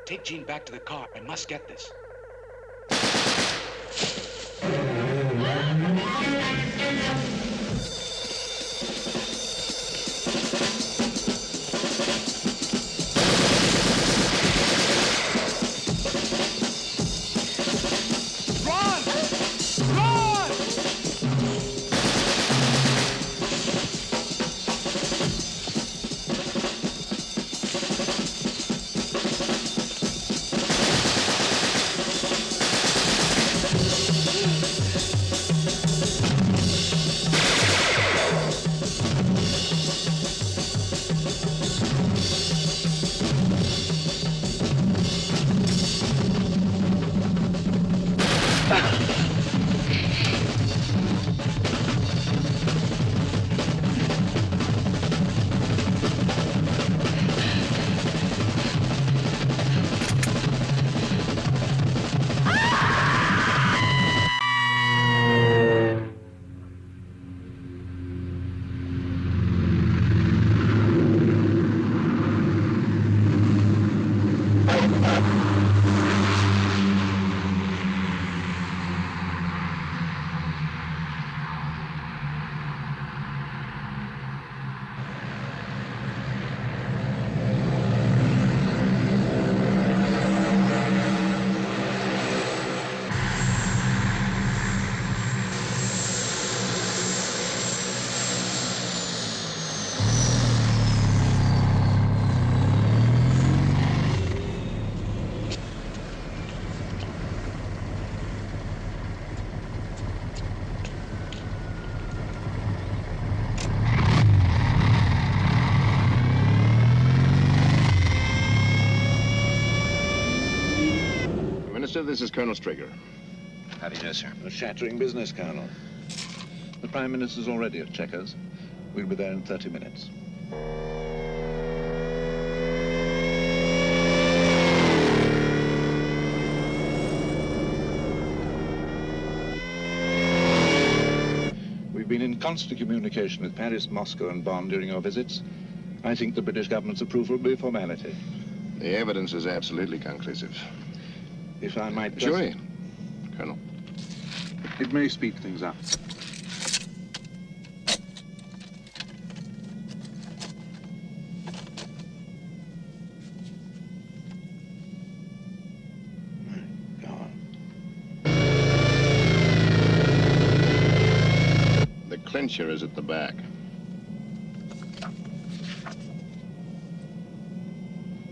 Take Jean back to the car. I must get this. Minister, this is Colonel Strigger. How do you do, sir? A shattering business, Colonel. The Prime Minister's already at Chequers. We'll be there in 30 minutes. We've been in constant communication with Paris, Moscow, and Bonn during your visits. I think the British government's approval will be a formality. The evidence is absolutely conclusive. If I might just... Sure, Colonel. It may speed things up. My God. The clincher is at the back.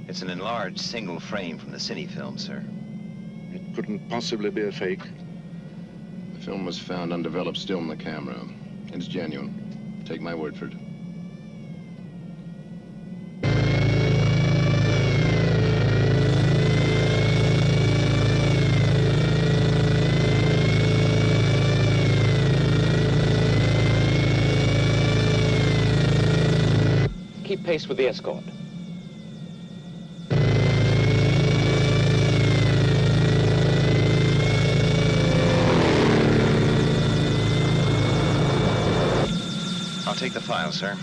It's an enlarged single frame from the cine film, sir. It couldn't possibly be a fake. The film was found undeveloped still in the camera. It's genuine. Take my word for it. Keep pace with the escort. I'll take the file, sir.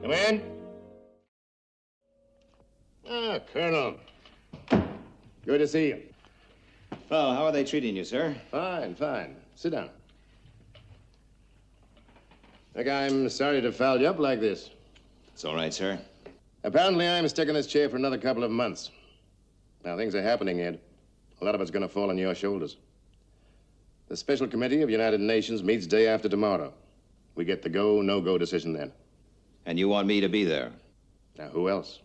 Come in. Ah, Colonel. Good to see you. Well, how are they treating you, sir? Fine, fine. Sit down. Look, I'm sorry to foul you up like this. It's all right, sir. Apparently, I'm stuck in this chair for another couple of months. Now, things are happening, Ed. A lot of it's going to fall on your shoulders. The Special Committee of the United Nations meets day after tomorrow. We get the go, no-go decision then. And you want me to be there? Now, who else?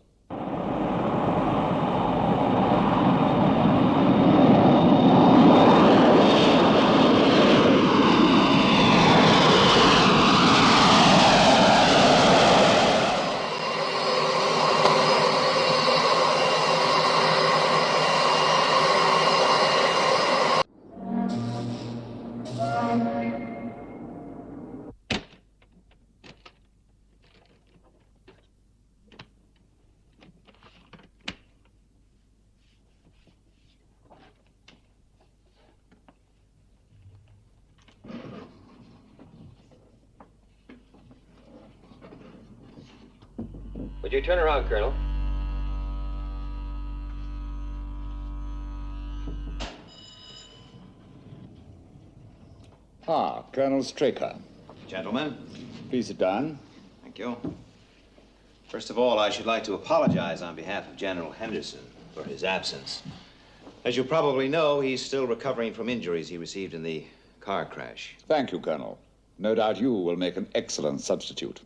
Would you turn around, Colonel? Ah, Colonel Straker. Gentlemen, Please sit down. thank you. First of all, I should like to apologize on behalf of General Henderson for his absence. As you probably know, he's still recovering from injuries he received in the car crash. Thank you, Colonel. No doubt you will make an excellent substitute.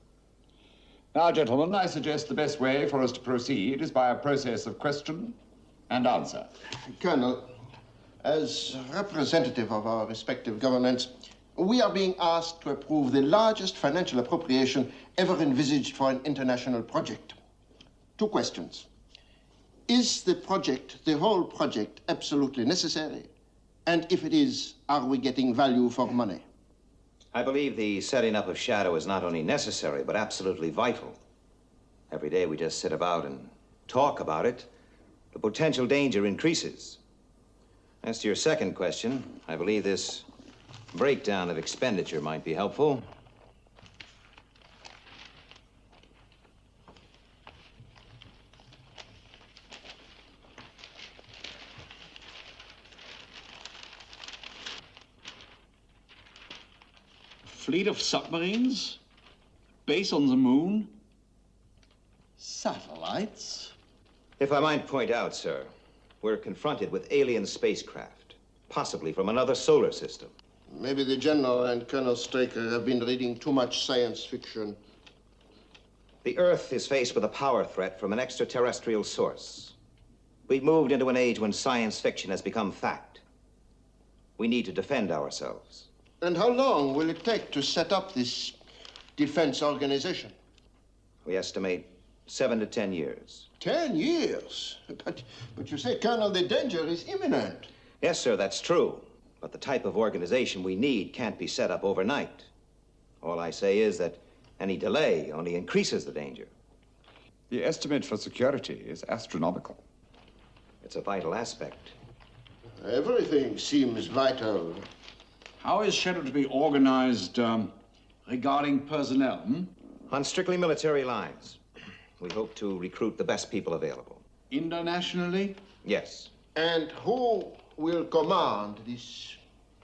Now, gentlemen, I suggest the best way for us to proceed is by a process of question and answer. Colonel, as representative of our respective governments, we are being asked to approve the largest financial appropriation ever envisaged for an international project. 2 questions. Is the project, the whole project, absolutely necessary? And if it is, are we getting value for money? I believe the setting up of SHADO is not only necessary, but absolutely vital. Every day we just sit about and talk about it, the potential danger increases. As to your second question, I believe this breakdown of expenditure might be helpful. Fleet of submarines? Base on the moon? Satellites? If I might point out, sir, we're confronted with alien spacecraft, possibly from another solar system. Maybe the General and Colonel Straker have been reading too much science fiction. The Earth is faced with a power threat from an extraterrestrial source. We've moved into an age when science fiction has become fact. We need to defend ourselves. And how long will it take to set up this defense organization? We estimate 7 to 10 years. 10 years? But you say, Colonel, the danger is imminent. Yes, sir, that's true. But the type of organization we need can't be set up overnight. All I say is that any delay only increases the danger. The estimate for security is astronomical. It's a vital aspect. Everything seems vital. How is SHADO to be organized regarding personnel? On strictly military lines, we hope to recruit the best people available. Internationally? Yes. And who will command this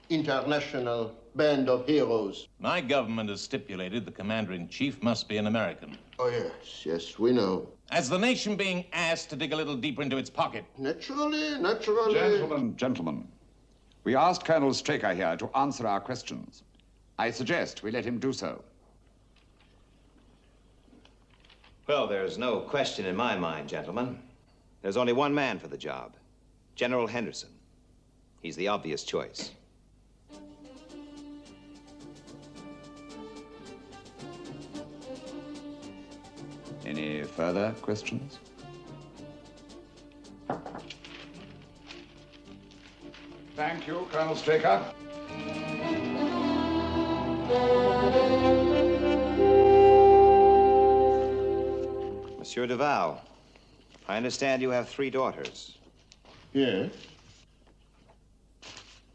international band of heroes? My government has stipulated the commander-in-chief must be an American. Oh, yes, we know. As the nation being asked to dig a little deeper into its pocket. Naturally. Gentlemen, we asked Colonel Straker here to answer our questions. I suggest we let him do so. Well, there's no question in my mind, gentlemen. There's only one man for the job, General Henderson. He's the obvious choice. Any further questions? Thank you, Colonel Straker. Monsieur Duval, I understand you have 3 daughters. Yes.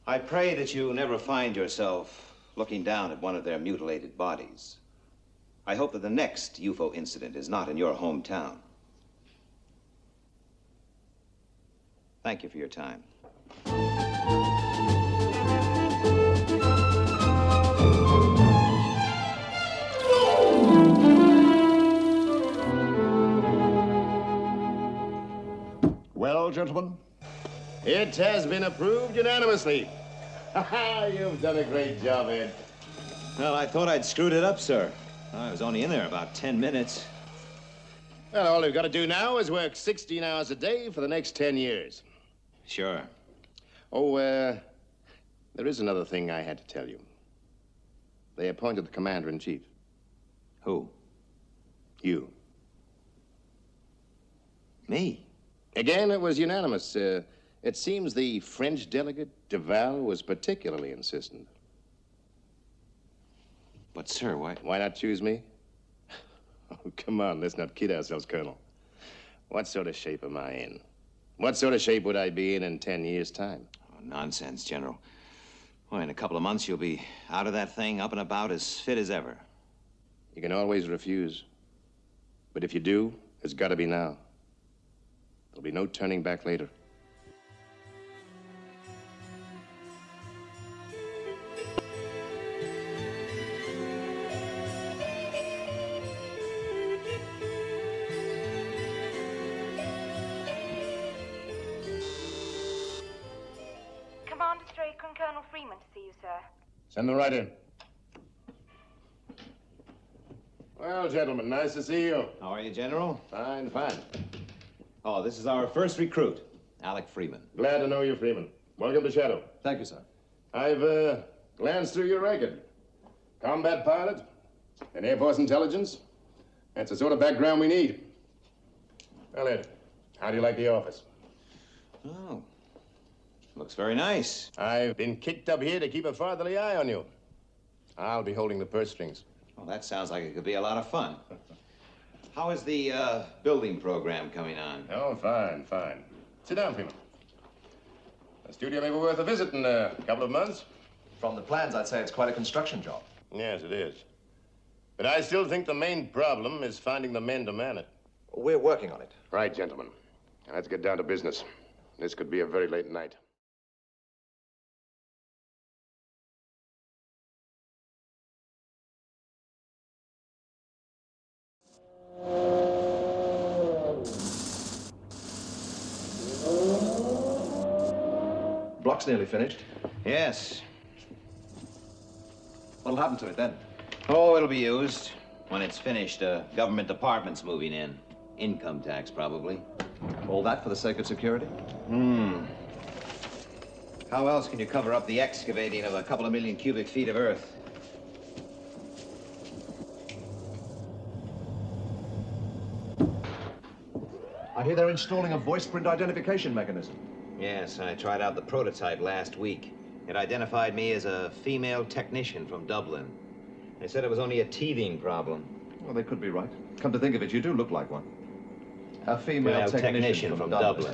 I pray that you never find yourself looking down at one of their mutilated bodies. I hope that the next UFO incident is not in your hometown. Thank you for your time. Well, gentlemen? It has been approved unanimously. You've done a great job, Ed. Well, I thought I'd screwed it up, sir. I was only in there about 10 minutes. Well, all we've got to do now is work 16 hours a day for the next 10 years. Sure. Oh, there is another thing I had to tell you. They appointed the commander-in-chief. Who? You. Me? Again, it was unanimous. It seems the French delegate, Duval, was particularly insistent. But, sir, why? Why not choose me? Oh, come on, let's not kid ourselves, Colonel. What sort of shape am I in? What sort of shape would I be in 10 years' time? Oh, nonsense, General. Why, in a couple of months, you'll be out of that thing, up and about, as fit as ever. You can always refuse. But if you do, it's got to be now. There'll be no turning back later. Commander Strachan and Colonel Freeman to see you, sir. Send them right in. Well, gentlemen, nice to see you. How are you, General? Fine, fine. Oh, this is our first recruit, Alec Freeman. Glad to know you, Freeman. Welcome to Shadow. Thank you, sir. I've glanced through your record. Combat pilot and Air Force intelligence. That's the sort of background we need. Well, Ed, how do you like the office? Oh, looks very nice. I've been kicked up here to keep a fatherly eye on you. I'll be holding the purse strings. Well, that sounds like it could be a lot of fun. How is the building program coming on? Oh, fine, fine. Sit down, Freeman. The studio may be worth a visit in a couple of months. From the plans, I'd say it's quite a construction job. Yes, it is. But I still think the main problem is finding the men to man it. We're working on it. Right, gentlemen. Now, let's get down to business. This could be a very late night. Block's nearly finished. Yes. What'll happen to it then? Oh, it'll be used. When it's finished, government department's moving in. Income tax, probably. All that for the sake of security? How else can you cover up the excavating of a couple of million cubic feet of earth? I hear they're installing a voice print identification mechanism. Yes, I tried out the prototype last week. It identified me as a female technician from Dublin. They said it was only a teething problem. Well, they could be right. Come to think of it, you do look like one. A female technician from Dublin.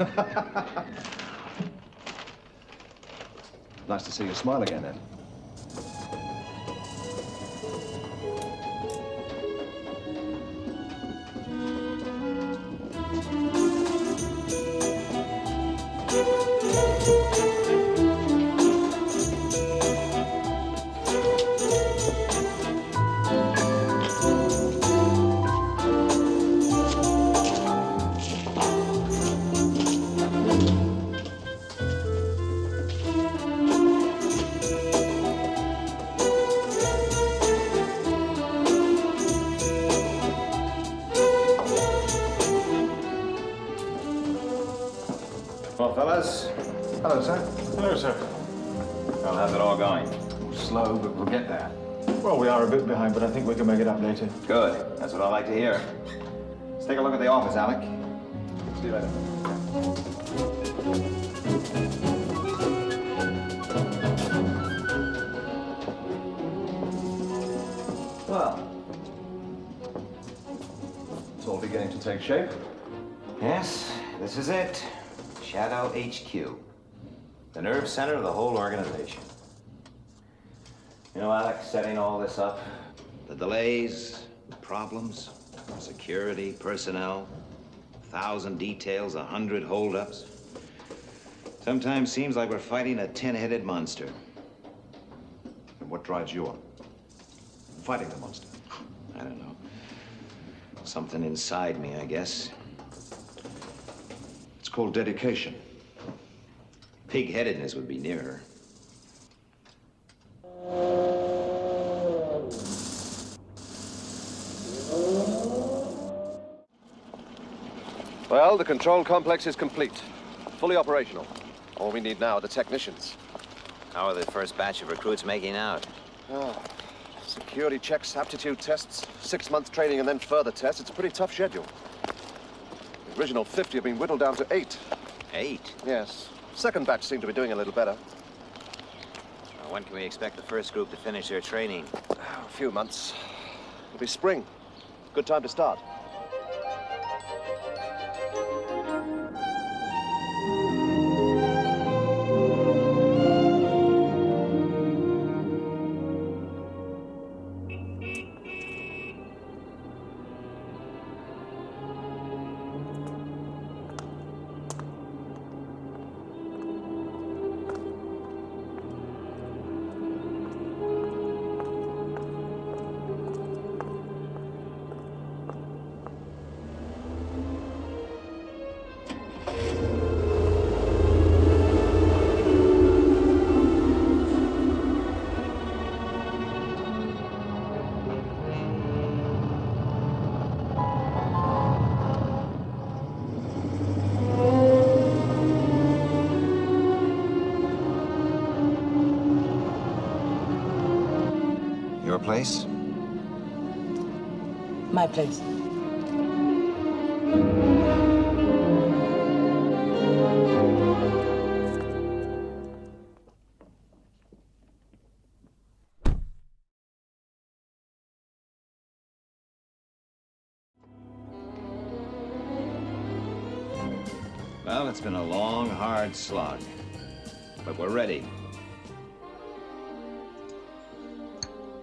Nice to see you smile again, Ed. Well, fellas. Hello, sir. Hello, sir. Well, how's it all going? Slow, but we'll get there. Well, we are a bit behind, but I think we can make it up later. Good. That's what I like to hear. Let's take a look at the office, Alec. See you later. Well, it's all beginning to take shape. Yes, this is it. Shadow HQ. The nerve center of the whole organization. You know, Alec, setting all this up, the delays, the problems, security, personnel, 1,000 details, 100 holdups. Sometimes seems like we're fighting a 10-headed monster. And what drives you on? Fighting the monster. I don't know. Something inside me, I guess. It's called dedication. Pig-headedness would be nearer. Well, the control complex is complete. Fully operational. All we need now are the technicians. How are the first batch of recruits making out? Oh, security checks, aptitude tests, 6-month training, and then further tests. It's a pretty tough schedule. The original 50 have been whittled down to 8. 8? Yes. Second batch seem to be doing a little better. When can we expect the first group to finish their training? A few months. It'll be spring. Good time to start. Your place? My place. Well, it's been a long, hard slog. But we're ready.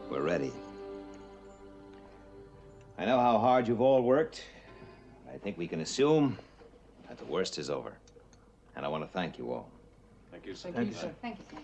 We're ready. I know how hard you've all worked. I think we can assume that the worst is over. And I want to thank you all. Thank you, sir. Thank you, sir. Thank you, sir.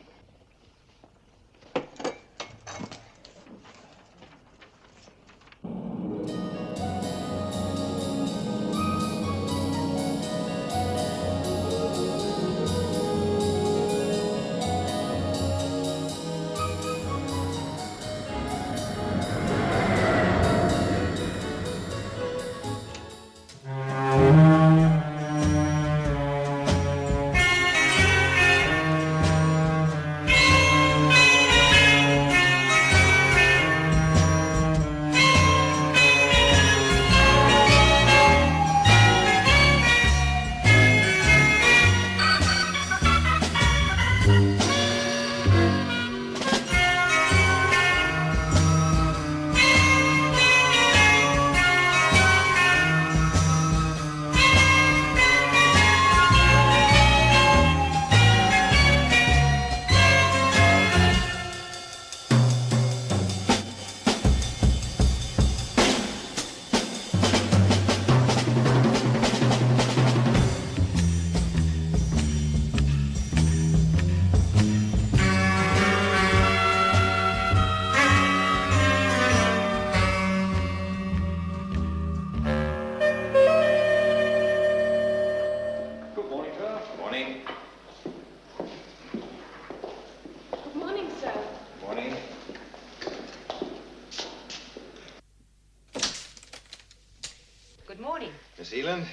Good morning. Miss Eland?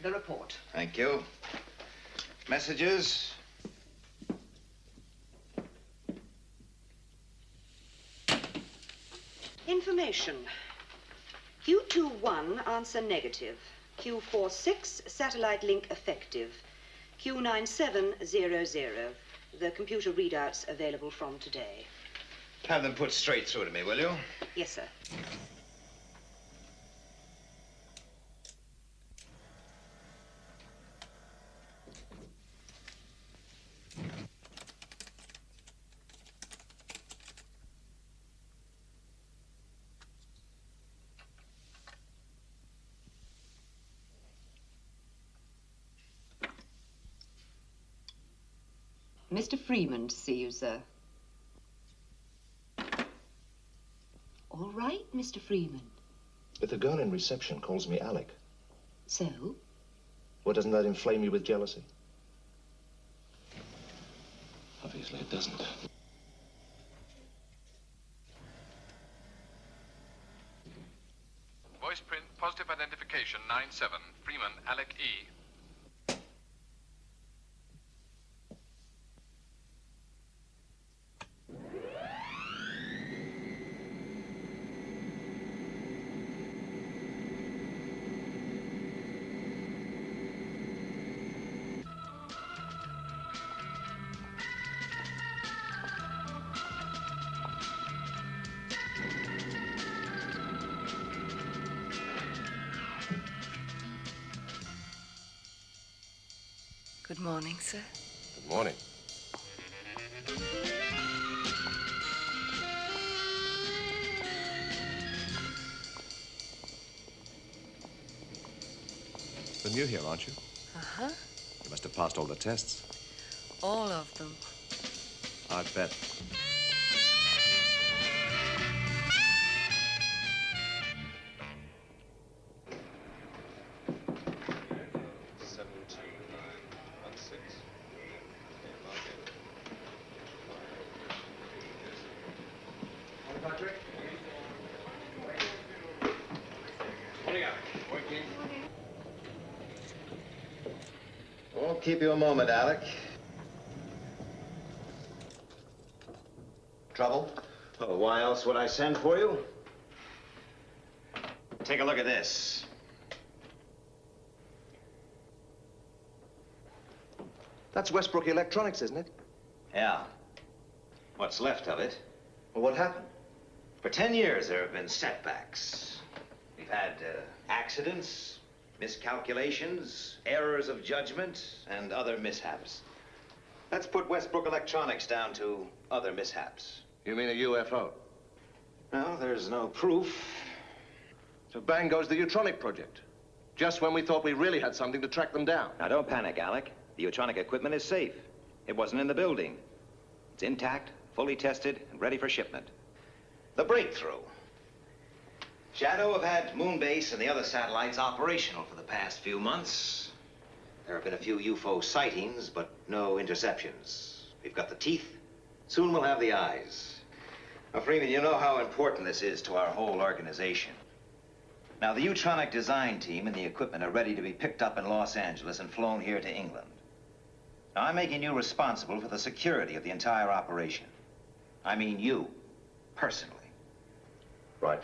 The report. Thank you. Messages? Information. Q21 answer negative. Q46 satellite link effective. Q9700. The computer readouts available from today. Have them put straight through to me, will you? Yes, sir. Mr. Freeman to see you, sir. All right, Mr. Freeman. But the girl in reception calls me Alec. So? Or doesn't that inflame you with jealousy? Obviously it doesn't. Voice print, positive identification, 9-7, Freeman, Alec E. Good morning, sir. Good morning. You're new here, aren't you? Uh-huh. You must have passed all the tests. All of them. I bet. Won't keep you a moment, Alec. Trouble? Oh, why else would I send for you? Take a look at this. That's Westbrook Electronics, isn't it? Yeah. What's left of it. Well, what happened? For 10 years, there have been setbacks. We've had accidents, miscalculations, errors of judgment, and other mishaps. Let's put Westbrook Electronics down to other mishaps. You mean a UFO? No, there's no proof. So bang goes the Utronic project. Just when we thought we really had something to track them down. Now, don't panic, Alec. The Utronic equipment is safe. It wasn't in the building. It's intact, fully tested, and ready for shipment. The breakthrough. Shadow have had Moonbase and the other satellites operational for the past few months. There have been a few UFO sightings, but no interceptions. We've got the teeth. Soon we'll have the eyes. Now, Freeman, you know how important this is to our whole organization. Now, the Utronic design team and the equipment are ready to be picked up in Los Angeles and flown here to England. Now, I'm making you responsible for the security of the entire operation. I mean you, personally. Right.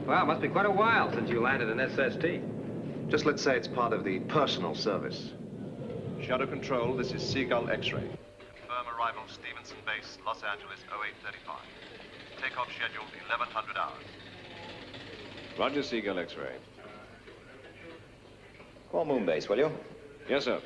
Wow, it must be quite a while since you landed an SST. Just let's say it's part of the personal service. Shadow Control, this is Seagull X-ray. Confirm arrival Stevenson Base, Los Angeles, 0835. Takeoff scheduled 1100 hours. Roger, Seagull X-ray. Call Moonbase, will you? Yes, sir.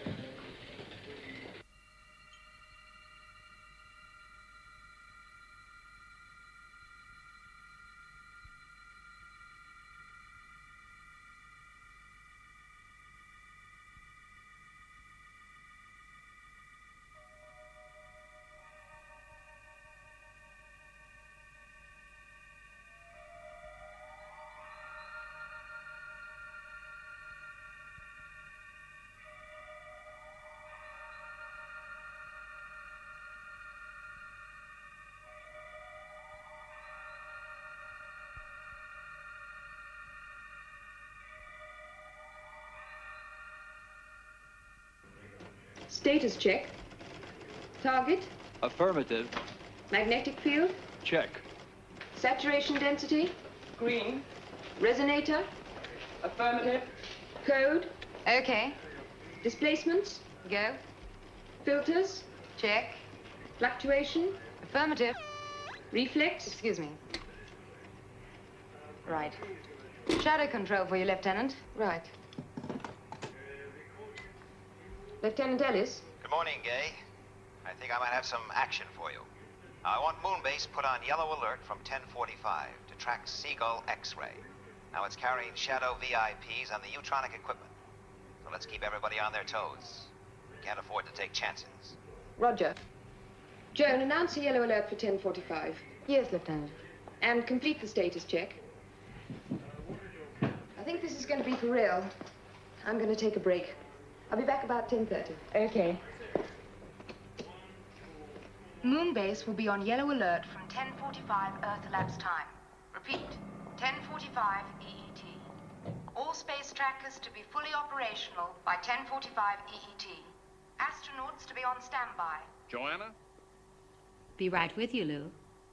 Status check. Target. Affirmative. Magnetic field. Check. Saturation density. Green. Resonator. Affirmative. Code. Okay. Displacements. Go. Filters. Check. Fluctuation. Affirmative. Reflex. Excuse me. Right. Shadow control for you, Lieutenant. Right. Lieutenant Ellis. Good morning, Gay. I think I might have some action for you. Now, I want Moonbase put on yellow alert from 1045 to track Seagull X-ray. Now, it's carrying Shadow VIPs on the Utronic equipment. So let's keep everybody on their toes. can't afford to take chances. Roger. Joan, announce a yellow alert for 10:45. Yes, Lieutenant. And complete the status check. I think this is going to be for real. I'm going to take a break. I'll be back about 10:30. Okay. Moonbase will be on yellow alert from 10:45 Earth elapsed time. Repeat, 10:45 EET. All space trackers to be fully operational by 10:45 EET. Astronauts to be on standby. Joanna? Be right with you, Lou.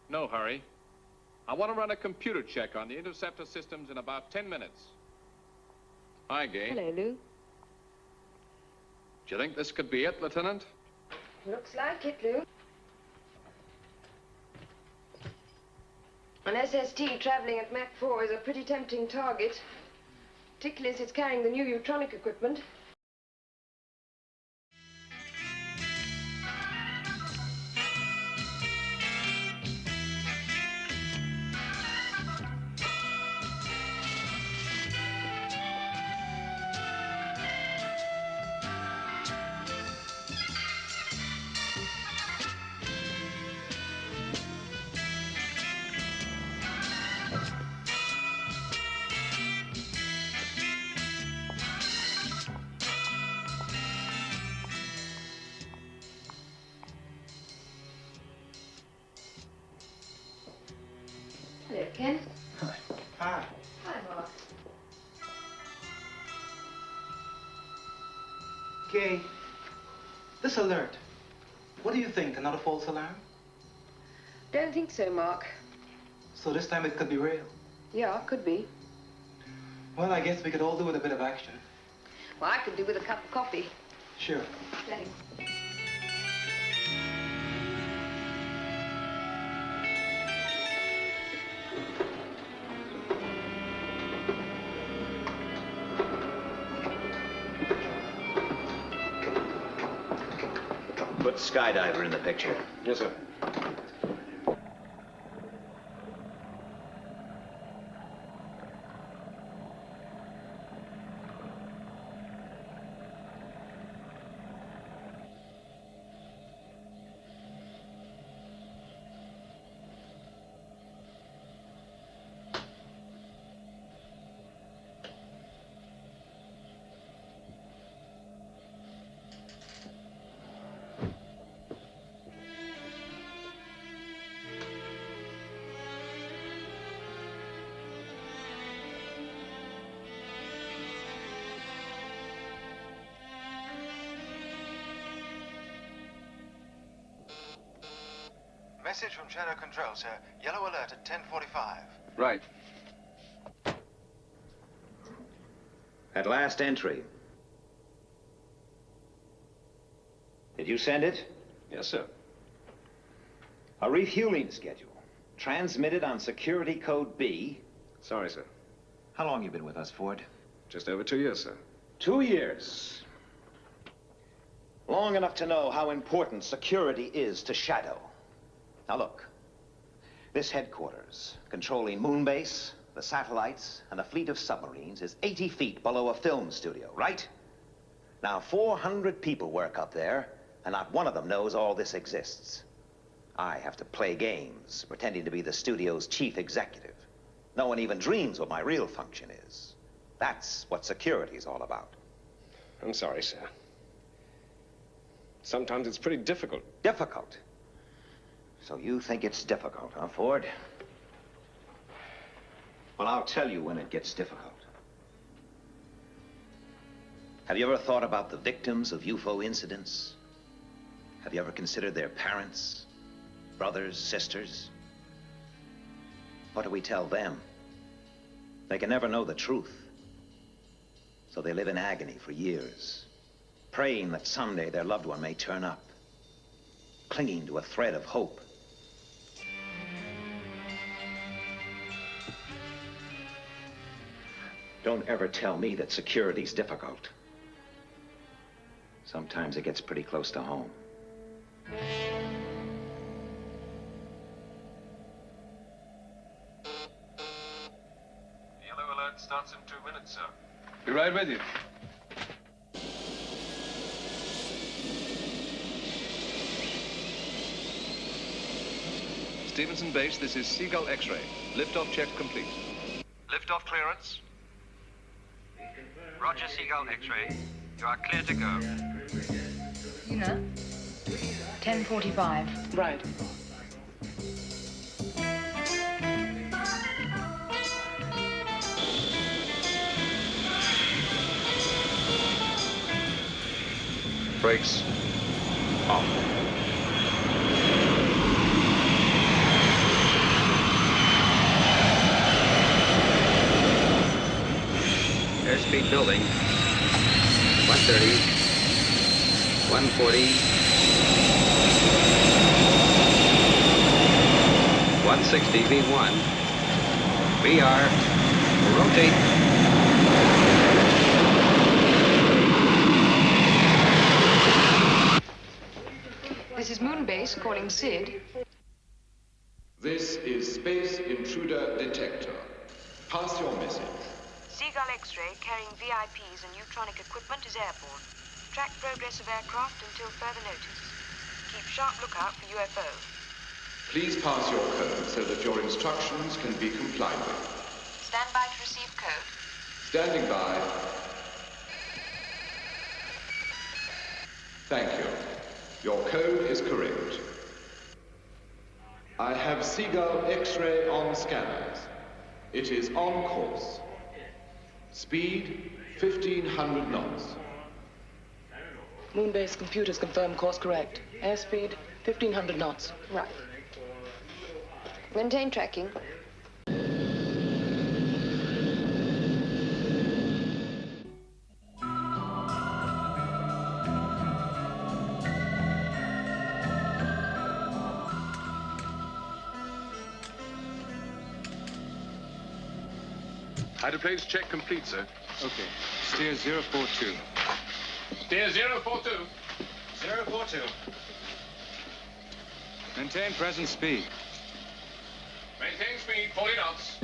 No hurry. I want to run a computer check on the interceptor systems in about 10 minutes. Hi, Gay. Hello, Lou. Do you think this could be it, Lieutenant? Looks like it, Lou. An SST traveling at Mach 4 is a pretty tempting target, particularly as it's carrying the new eutronic equipment. Hello, Ken. Hi. Hi, Mark. Gay, this alert, what do you think? Another false alarm? Don't think so, Mark. So this time it could be real. Yeah, could be. Well, I guess we could all do with a bit of action. Well, I could do with a cup of coffee. Sure. Thanks. Put Skydiver in the picture. Yes, sir. Message from Shadow Control, sir. Yellow alert at 10:45. Right. At last entry. Did you send it? Yes, sir. A refueling schedule. Transmitted on security code B. Sorry, sir. How long you been with us, Ford? Just over 2 years, sir. 2 years. Long enough to know how important security is to Shadow. Now look, this headquarters, controlling Moonbase, the satellites, and a fleet of submarines, is 80 feet below a film studio, right? Now, 400 people work up there, and not one of them knows all this exists. I have to play games, pretending to be the studio's chief executive. No one even dreams what my real function is. That's what security's all about. I'm sorry, sir. Sometimes it's pretty difficult. Difficult? So you think it's difficult, huh, Ford? Well, I'll tell you when it gets difficult. Have you ever thought about the victims of UFO incidents? Have you ever considered their parents, brothers, sisters? What do we tell them? They can never know the truth. So they live in agony for years, praying that someday their loved one may turn up, clinging to a thread of hope. Don't ever tell me that security's difficult. Sometimes it gets pretty close to home. Yellow alert starts in 2 minutes, sir. Be right with you. Stevenson Base, this is Seagull X-ray. Liftoff check complete. Liftoff clearance. Roger, Seagull X-ray. You are clear to go. You know? 10:45. Right. Brakes off. Airspeed building. 130. 140. 160 V1. VR. Rotate. This is Moonbase calling Sid. This is Space Intruder Detector. Pass your message. Seagull X-ray carrying VIPs and neutronic equipment is airborne. Track progress of aircraft until further notice. Keep sharp lookout for UFO. Please pass your code so that your instructions can be complied with. Stand by to receive code. Standing by. Thank you. Your code is correct. I have Seagull X-ray on scanners. It is on course. Speed 1,500 knots. Moonbase computers confirm course correct. Airspeed 1,500 knots. Right. Maintain tracking. Hydroplanes check complete, sir. Okay. Steer 042. Steer 042. 042. Maintain present speed. Maintain speed, 40 knots.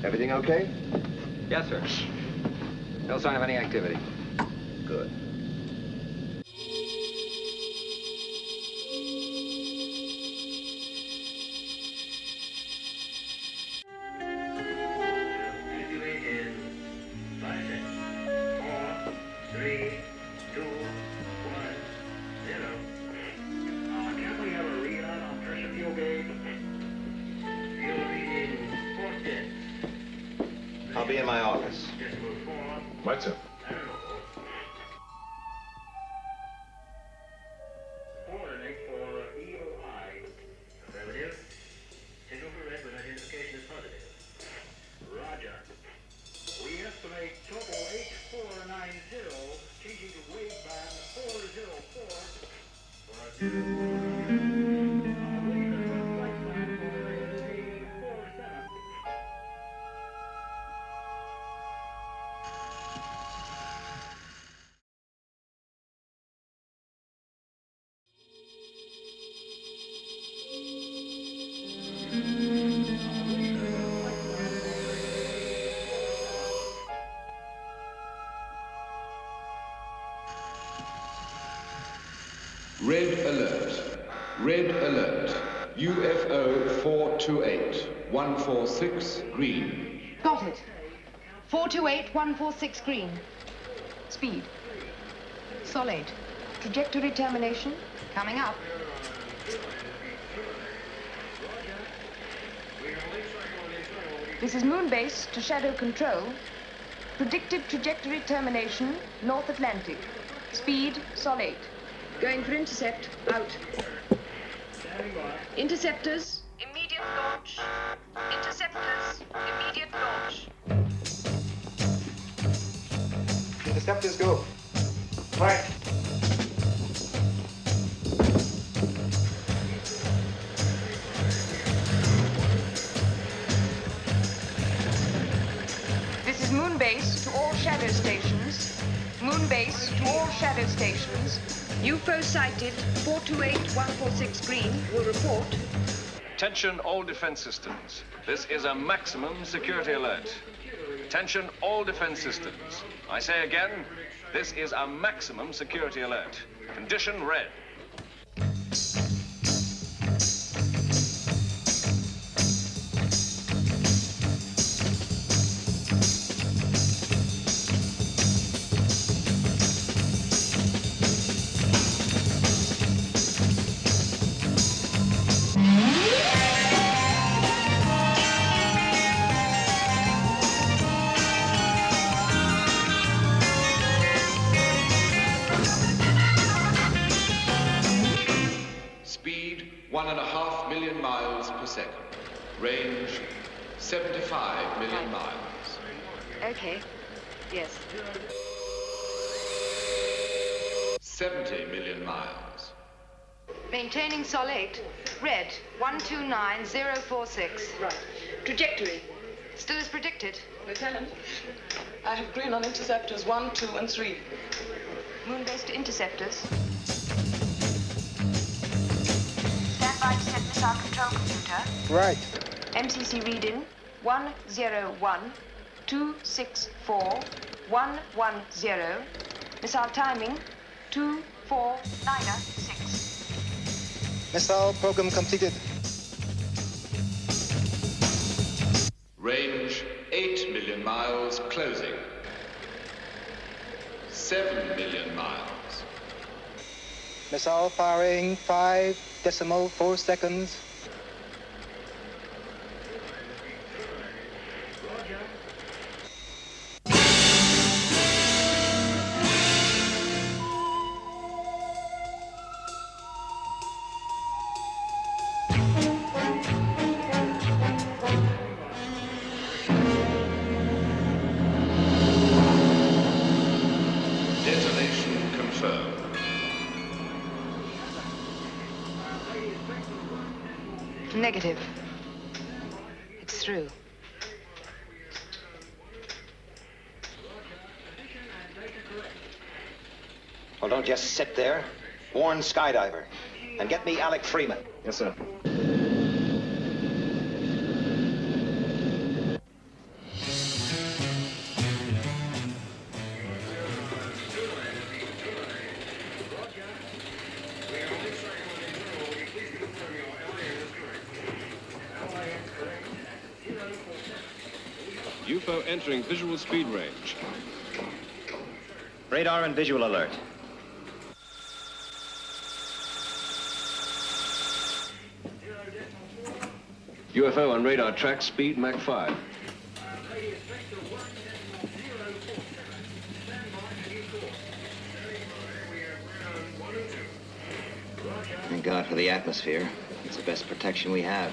Everything okay? Yes, sir. No sign of any activity. Good. I'll be in my office. Right, sir. Red alert. Red alert. UFO 428. 146 green. Got it. 428 146 green. Speed. Solid. Trajectory termination. Coming up. This is Moonbase to Shadow Control. Predicted trajectory termination, North Atlantic. Speed, solid. Going for intercept. Out. Interceptors. Immediate launch. Interceptors, immediate launch. Interceptors go. Right. This is Moonbase to all shadow stations. Moonbase to all shadow stations. UFO sighted, 428 146 green, will report. Attention all defense systems. This is a maximum security alert. Attention, all defense systems. I say again, this is a maximum security alert. Condition red. Speed 1.5 million miles per second. Range 75 million miles. Okay. Yes. 70 million miles. Maintaining sol 8. Red, 129046. Right. Trajectory. Still as predicted. Lieutenant, I have green on interceptors 1, 2, and 3. Moon-based interceptors. Stand by to set missile control computer. Right. MCC reading 101-264-110. Missile timing 2496. Missile program completed. Range 8 million miles closing. 7 million miles. Missile firing 5.4 seconds. Detonation confirmed. Negative. It's through. Well, don't just sit there. Warn Skydiver. And get me Alec Freeman. Yes, sir. UFO entering visual speed range. Radar and visual alert. UFO on radar track, speed Mach 5. Thank God for the atmosphere. It's the best protection we have.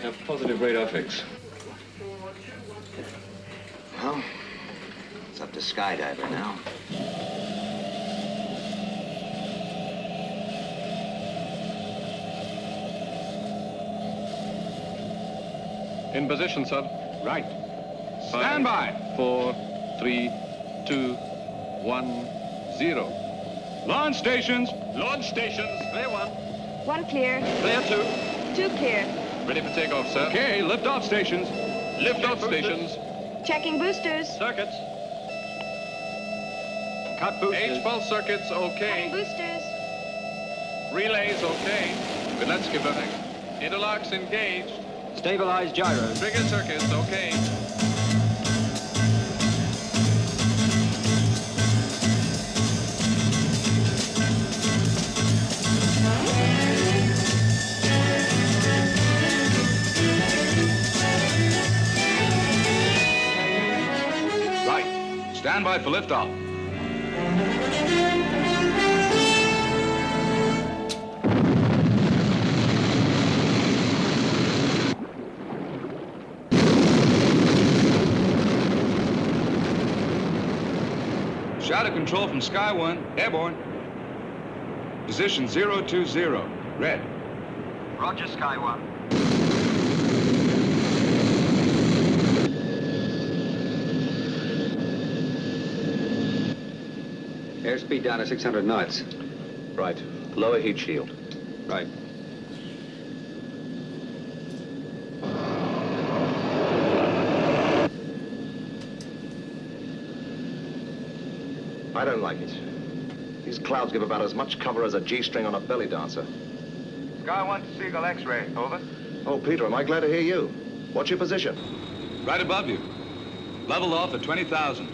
Have positive radar fix. Well, it's up to Skydiver now. In position, sir. Right. Stand by. 4, 3, 2, 1, 0. Launch stations. Launch stations. Clear 1. 1 clear. Clear 2. 2 clear. Ready for takeoff, sir. Okay, lift-off stations. Lift-off stations. Checking boosters. Circuits. Cut boosters. H-pulse circuits, okay. Cutting boosters. Relays, okay. But let's give back. Interlocks engaged. Stabilize gyros. Trigger circuits, okay. Right. Stand by for liftoff. Shadow control from Sky 1, airborne. Position 020, red. Roger, Sky 1. Airspeed down to 600 knots. Right. Lower heat shield. Right. like it. These clouds give about as much cover as a G-string on a belly dancer. Sky 1 to Seagull X-ray, over. Oh, Peter, am I glad to hear you. What's your position? Right above you. Level off at 20,000.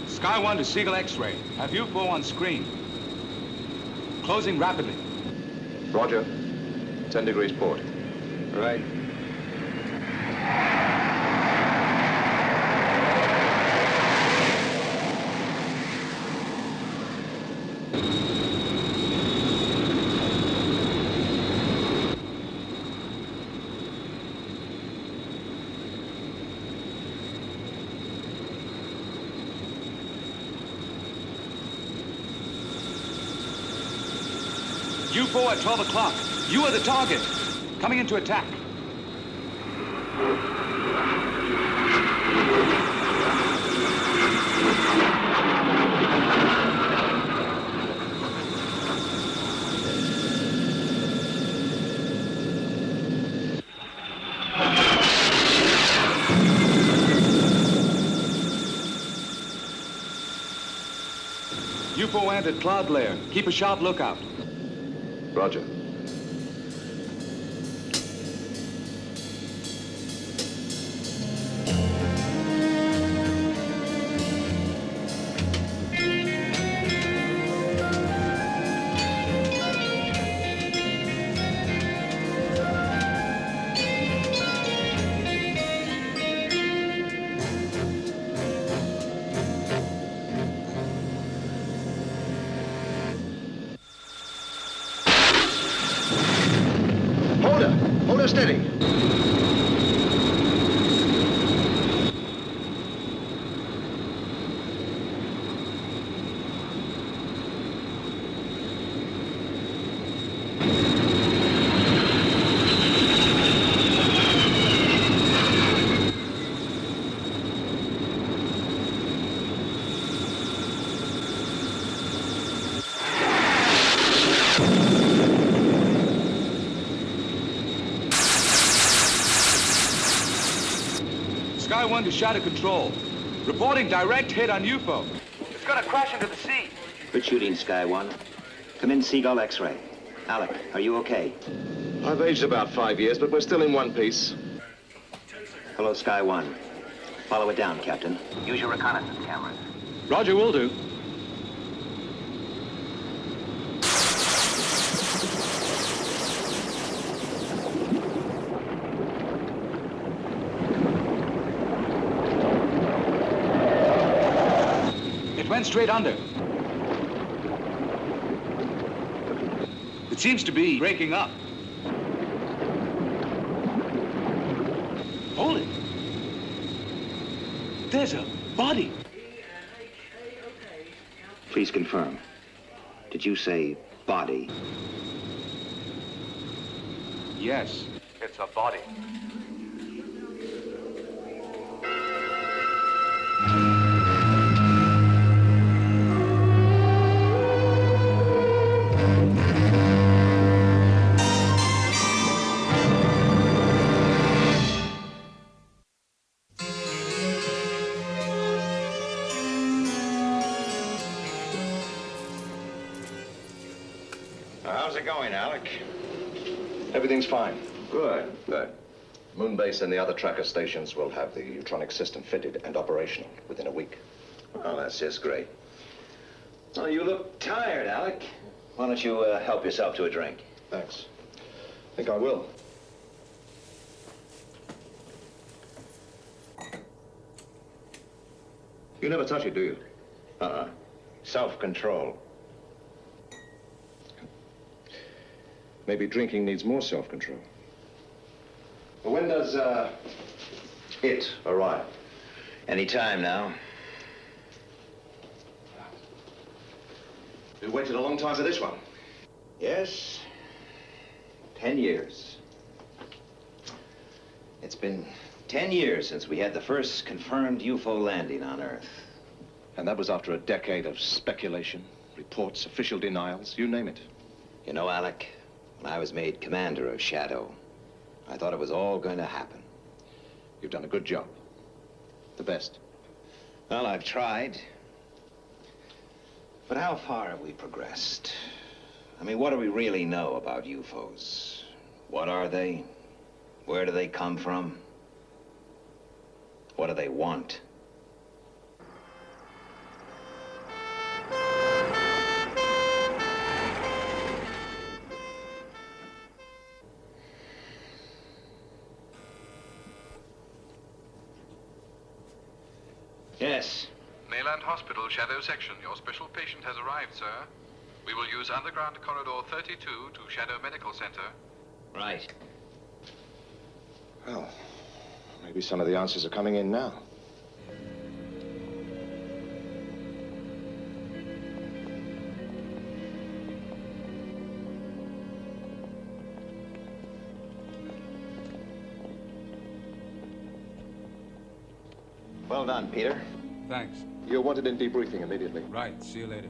Sky 1 to Seagull X-ray. Have UFO on screen. Closing rapidly. Roger. 10 degrees port. Right. UFO at 12 o'clock. You are the target. Coming into attack. UFO entered cloud layer. Keep a sharp lookout. Roger. Hold her steady. Sky 1 to Shadow Control. Reporting direct hit on UFO. It's gonna crash into the sea. Good shooting, Sky 1. Come in, Seagull X-ray. Alec, are you okay? I've aged about 5 years, but we're still in one piece. Hello, Sky 1. Follow it down, Captain. Use your reconnaissance cameras. Roger, will do. It went straight under. It seems to be breaking up. Hold it. There's a body. Please confirm. Did you say body? Yes. It's a body. How's it going, Alec? Everything's fine. Good, good. Moonbase and the other tracker stations will have the Utronic system fitted and operational within a week. Well, that's just great. Oh, you look tired, Alec. Why don't you help yourself to a drink? Thanks. I think I will. You never touch it, do you? Uh-uh. Self-control. Maybe drinking needs more self-control. Well, when does, it arrive? Any time now. We waited a long time for this one. Yes. 10 years. It's been 10 years since we had the first confirmed UFO landing on Earth. And that was after a decade of speculation, reports, official denials, you name it. You know, Alec, When I was made commander of SHADO, I thought it was all going to happen. You've done a good job. The best. Well, I've tried. But how far have we progressed? I mean, what do we really know about UFOs? What are they? Where do they come from? What do they want? Yes. Mayland Hospital, Shadow Section. Your special patient has arrived, sir. We will use underground corridor 32 to Shadow Medical Center. Right. Well, maybe some of the answers are coming in now. Well done, Peter. Thanks. You're wanted in debriefing immediately. Right. See you later.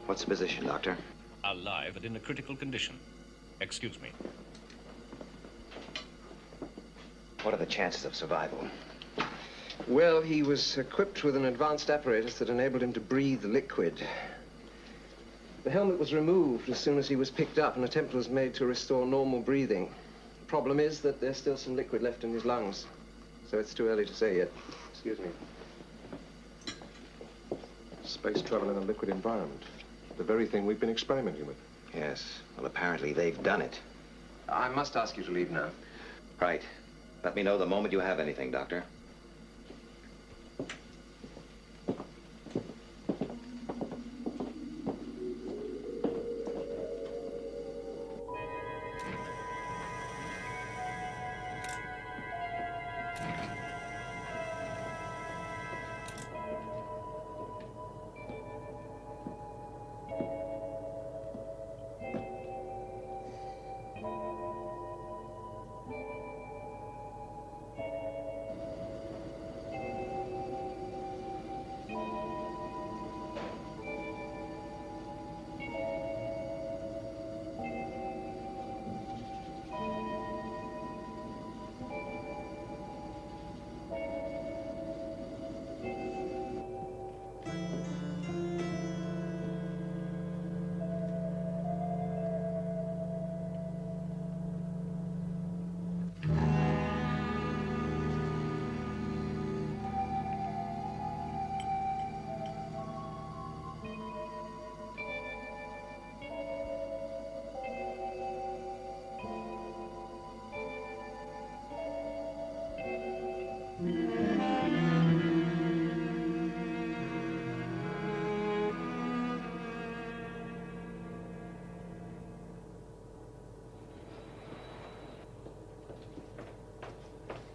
What's the position, Doctor? Alive and in a critical condition. Excuse me. What are the chances of survival? Well, he was equipped with an advanced apparatus that enabled him to breathe liquid. The helmet was removed as soon as he was picked up, and an attempt was made to restore normal breathing. The problem is that there's still some liquid left in his lungs, so it's too early to say yet. Excuse me. Space travel in a liquid environment. The very thing we've been experimenting with. Yes. Well, apparently they've done it. I must ask you to leave now. Right. Let me know the moment you have anything, Doctor.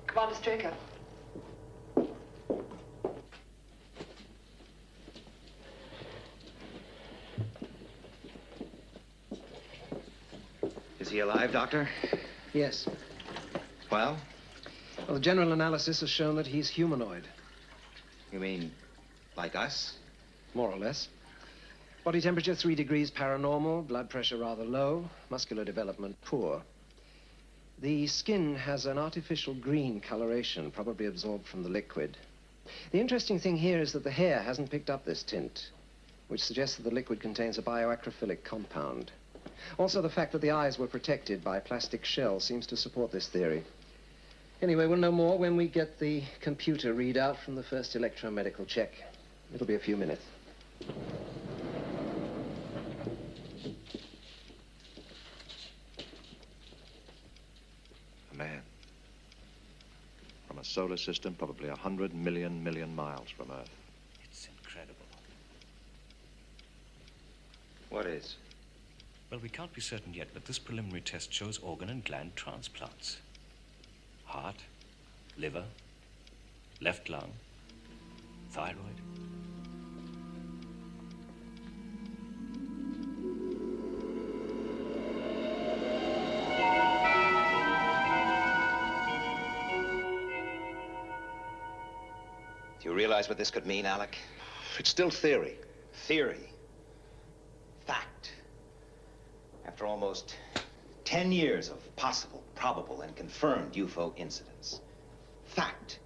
Commander Straker. Is he alive, Doctor? Yes. Well? Well, the general analysis has shown that he's humanoid. You mean like us? More or less. Body temperature 3 degrees paranormal, blood pressure rather low, muscular development poor. The skin has an artificial green coloration, probably absorbed from the liquid. The interesting thing here is that the hair hasn't picked up this tint, which suggests that the liquid contains a bioacrophilic compound. Also, the fact that the eyes were protected by plastic shells seems to support this theory. Anyway, we'll know more when we get the computer readout from the first electromedical check. It'll be a few minutes. A man. From a solar system probably 100 million miles from Earth. It's incredible. What is? Well, we can't be certain yet, but this preliminary test shows organ and gland transplants. Heart, liver, left lung, thyroid. realize what this could mean, Alec? It's still theory. Theory. Fact. After almost 10 years of possible, probable, and confirmed UFO incidents. Fact.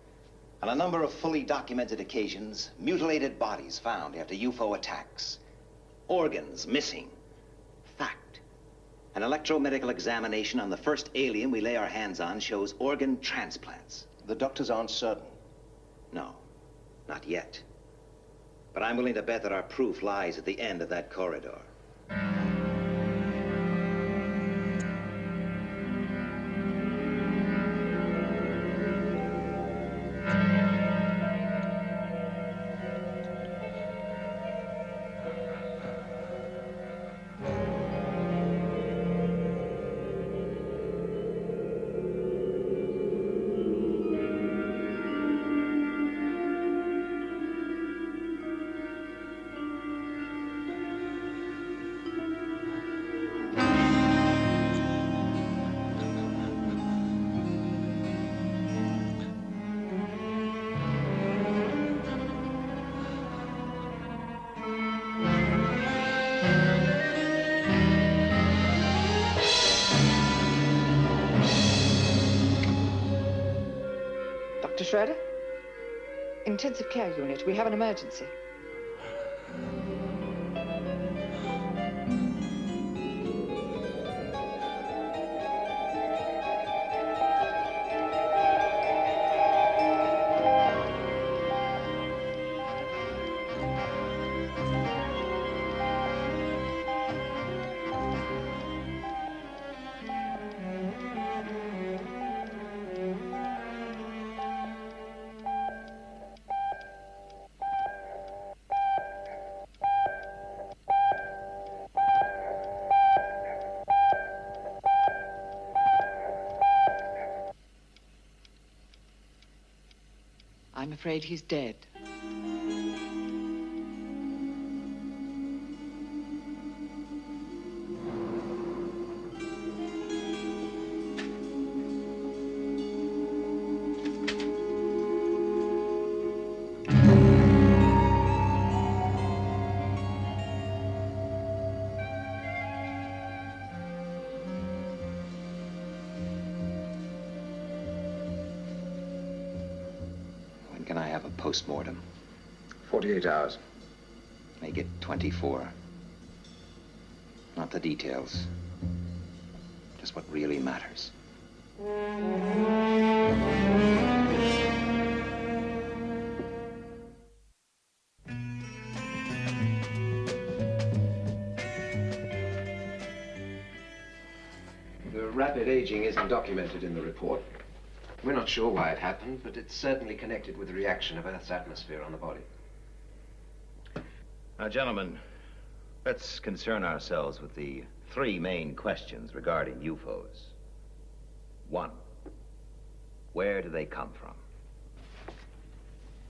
On a number of fully documented occasions, mutilated bodies found after UFO attacks. Organs missing. Fact. An electromedical examination on the first alien we lay our hands on shows organ transplants. The doctors aren't certain. No, not yet. But I'm willing to bet that our proof lies at the end of that corridor. Dr. Schroeder? Intensive care unit. We have an emergency. I'm afraid he's dead. Can I have a post-mortem? 48 hours. Make it 24. Not the details. Just what really matters. The rapid aging isn't documented in the report. We're not sure why it happened, but it's certainly connected with the reaction of Earth's atmosphere on the body. Now, gentlemen, let's concern ourselves with the three main questions regarding UFOs. 1, where do they come from?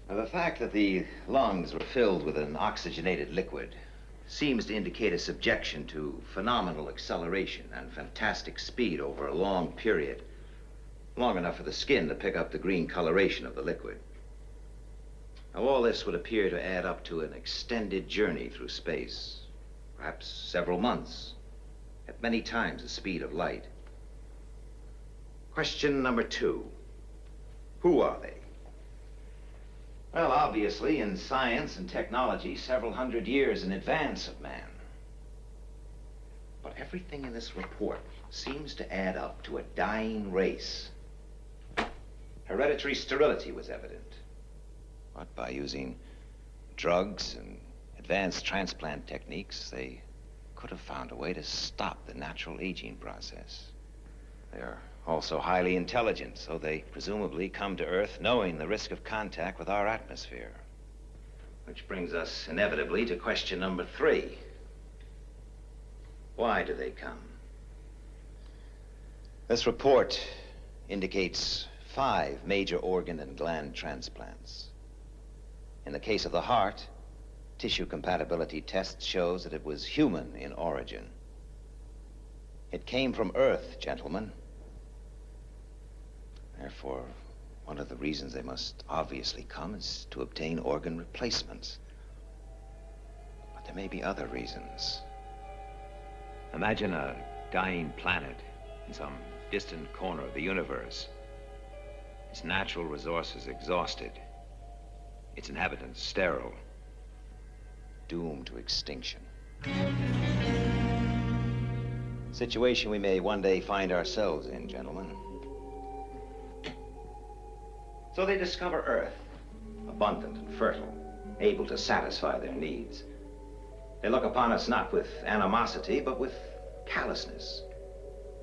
Now, the fact that the lungs were filled with an oxygenated liquid seems to indicate a subjection to phenomenal acceleration and fantastic speed over a long period. Long enough for the skin to pick up the green coloration of the liquid. Now, all this would appear to add up to an extended journey through space, perhaps several months, at many times the speed of light. Question number 2, who are they? Well, obviously, in science and technology, several hundred years in advance of man. But everything in this report seems to add up to a dying race. Hereditary sterility was evident. But by using drugs and advanced transplant techniques, they could have found a way to stop the natural aging process. They're also highly intelligent, so they presumably come to Earth knowing the risk of contact with our atmosphere. Which brings us inevitably to question number 3. Why do they come? This report indicates 5 major organ and gland transplants. In the case of the heart, tissue compatibility tests shows that it was human in origin. It came from Earth, gentlemen. Therefore, One of the reasons they must obviously come is to obtain organ replacements. But there may be other reasons. Imagine a dying planet in some distant corner of the universe. Its natural resources exhausted. Its inhabitants sterile. Doomed to extinction. Situation we may one day find ourselves in, gentlemen. So they discover Earth, abundant and fertile, able to satisfy their needs. They look upon us not with animosity, but with callousness,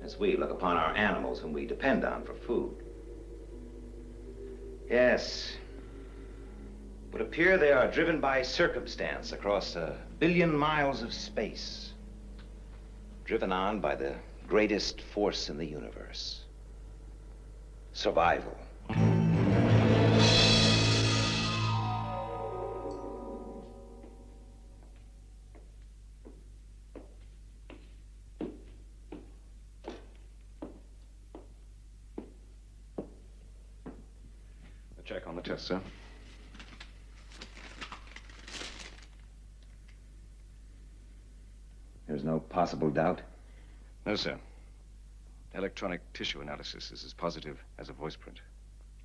as we look upon our animals whom we depend on for food. Yes, it would appear they are driven by circumstance across 1 billion miles of space, driven on by the greatest force in the universe: survival. Check on the test, sir. There's no possible doubt? No, sir. Electronic tissue analysis is as positive as a voice print.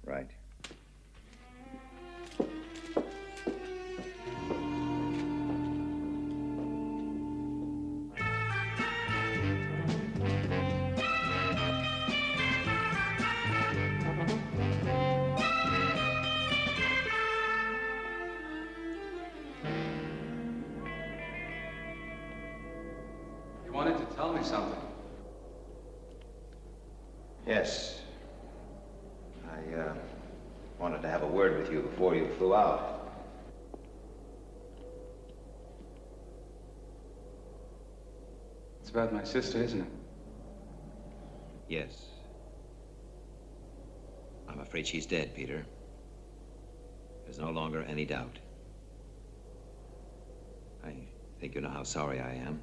Right. You wanted to tell me something. Yes. I wanted to have a word with you before you flew out. It's about my sister, isn't it? Yes. I'm afraid she's dead, Peter. There's no longer any doubt. I think you know how sorry I am.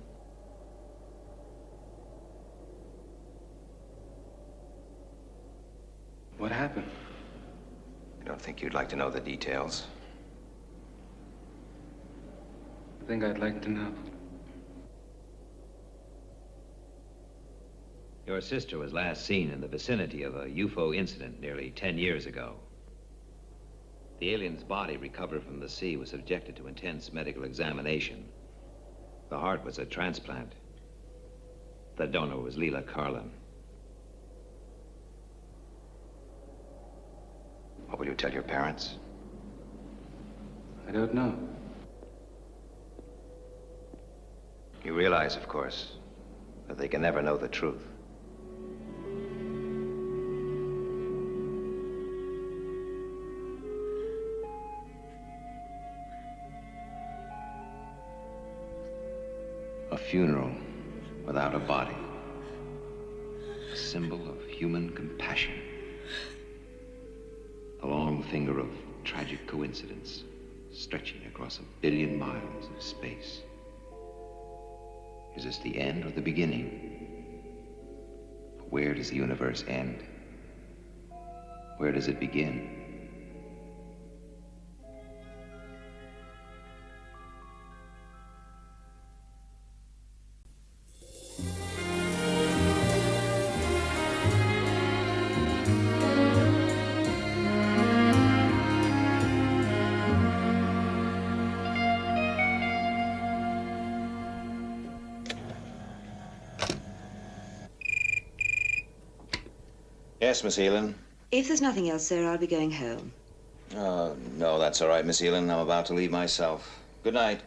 What happened? I don't think you'd like to know the details. I think I'd like to know. Your sister was last seen in the vicinity of a UFO incident nearly 10 years ago. The alien's body, recovered from the sea, was subjected to intense medical examination. The heart was a transplant. The donor was Leela Carlin. What will you tell your parents? I don't know. You realize, of course, that they can never know the truth. A funeral without a body. A symbol of human compassion. The long finger of tragic coincidence stretching across 1 billion miles of space. Is this the end or the beginning? Where does the universe end? Where does it begin? Yes, Miss Elin. If there's nothing else, sir, I'll be going home. No, that's all right, Miss Elin. I'm about to leave myself. Good night.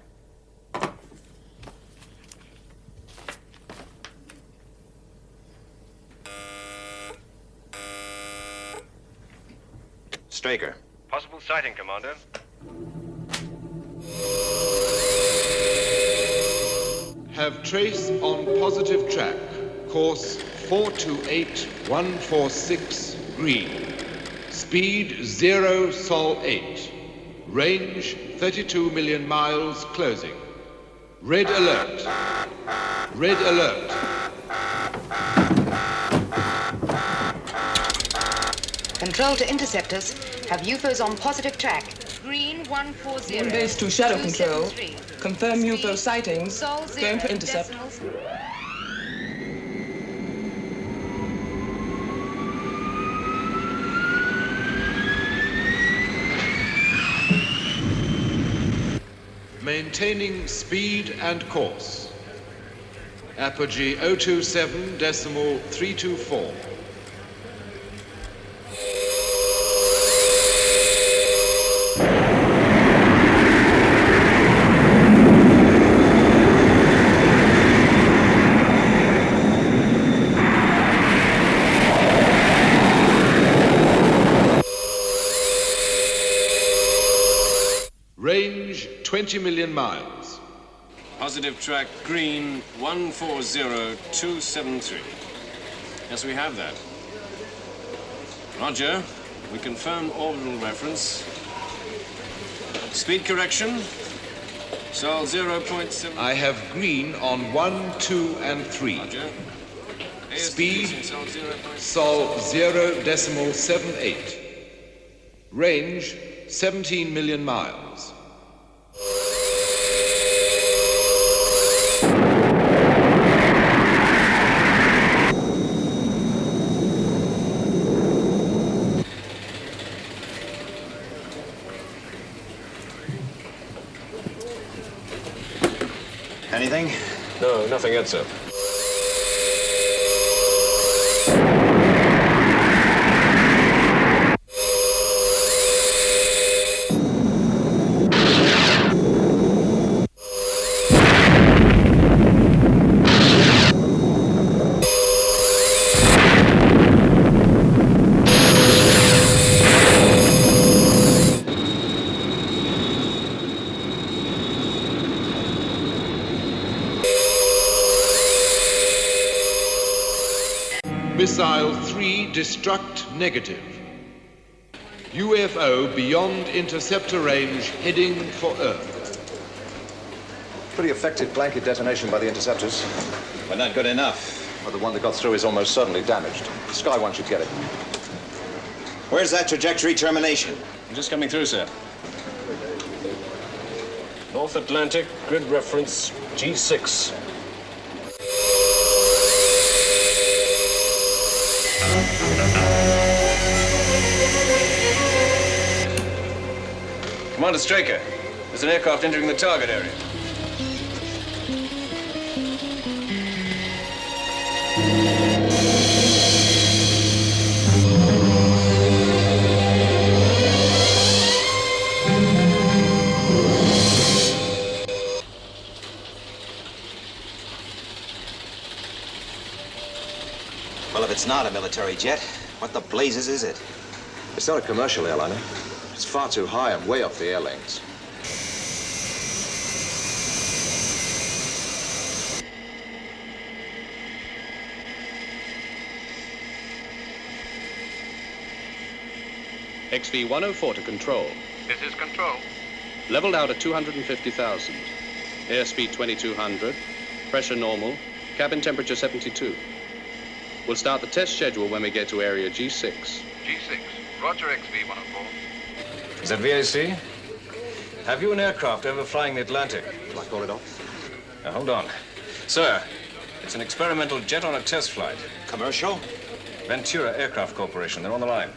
Straker. Possible sighting, Commander. Have trace on positive track. Course 428146 green. Speed 0 Sol 8. Range 32 million miles closing. Red alert. Red alert. Control to interceptors. Have UFOs on positive track. Green 140. Main base to Shadow Control. Confirm UFO sightings. Going for intercept. Maintaining speed and course. Apogee 027.324. Range 20 million miles. Positive track green 140273. Yes, we have that. Roger. We confirm orbital reference. Speed correction. Sol 0.7. I have green on 1, 2, and 3. Roger. Speed Sol 0.78. Range 17 million miles. Anything? No, nothing yet, sir. Missile 3 destruct negative. UFO beyond interceptor range heading for Earth. Pretty effective blanket detonation by the interceptors. But not good enough. Well, the one that got through is almost certainly damaged. Sky One should get it. Where's that trajectory termination? I'm just coming through, sir. North Atlantic, grid reference G6. Commander Straker, there's an aircraft entering the target area. Well, if it's not a military jet, what the blazes is it? It's not a commercial airliner. It's far too high and way off the air lanes. XV-104 to control. This is control. Leveled out at 250,000. Airspeed 2200. Pressure normal. Cabin temperature 72. We'll start the test schedule when we get to area G6. G6. Roger, XV-104. Is that VAC? Have you an aircraft overflying the Atlantic? Shall I call it off? Now, hold on. Sir, it's an experimental jet on a test flight. Commercial? Ventura Aircraft Corporation. They're on the line.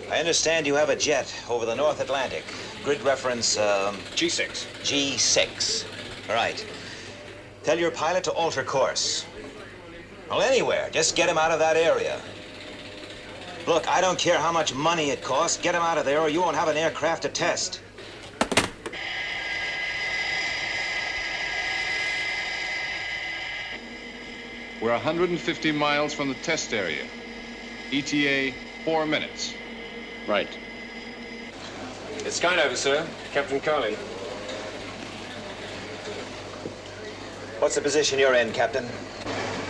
I understand you have a jet over the North Atlantic. Grid reference, G6. G6. All right. Tell your pilot to alter course. Well, anywhere. Just get him out of that area. Look, I don't care how much money it costs. Get him out of there or you won't have an aircraft to test. We're 150 miles from the test area. ETA 4 minutes. Right. It's Skydiver, sir. Captain Carling. What's the position you're in, Captain?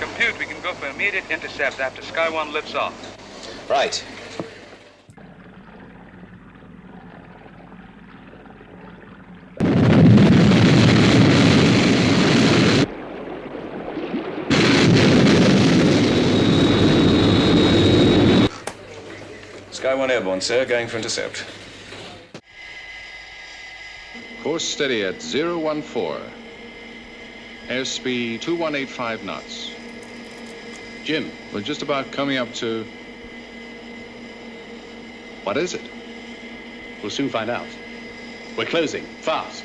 Compute, we can go for immediate intercept after Sky One lifts off. Right. Sky 1 airborne, sir, going for intercept. Course steady at 014. Airspeed 2185 knots. Jim. We're just about coming up to... What is it? We'll soon find out. We're closing. Fast.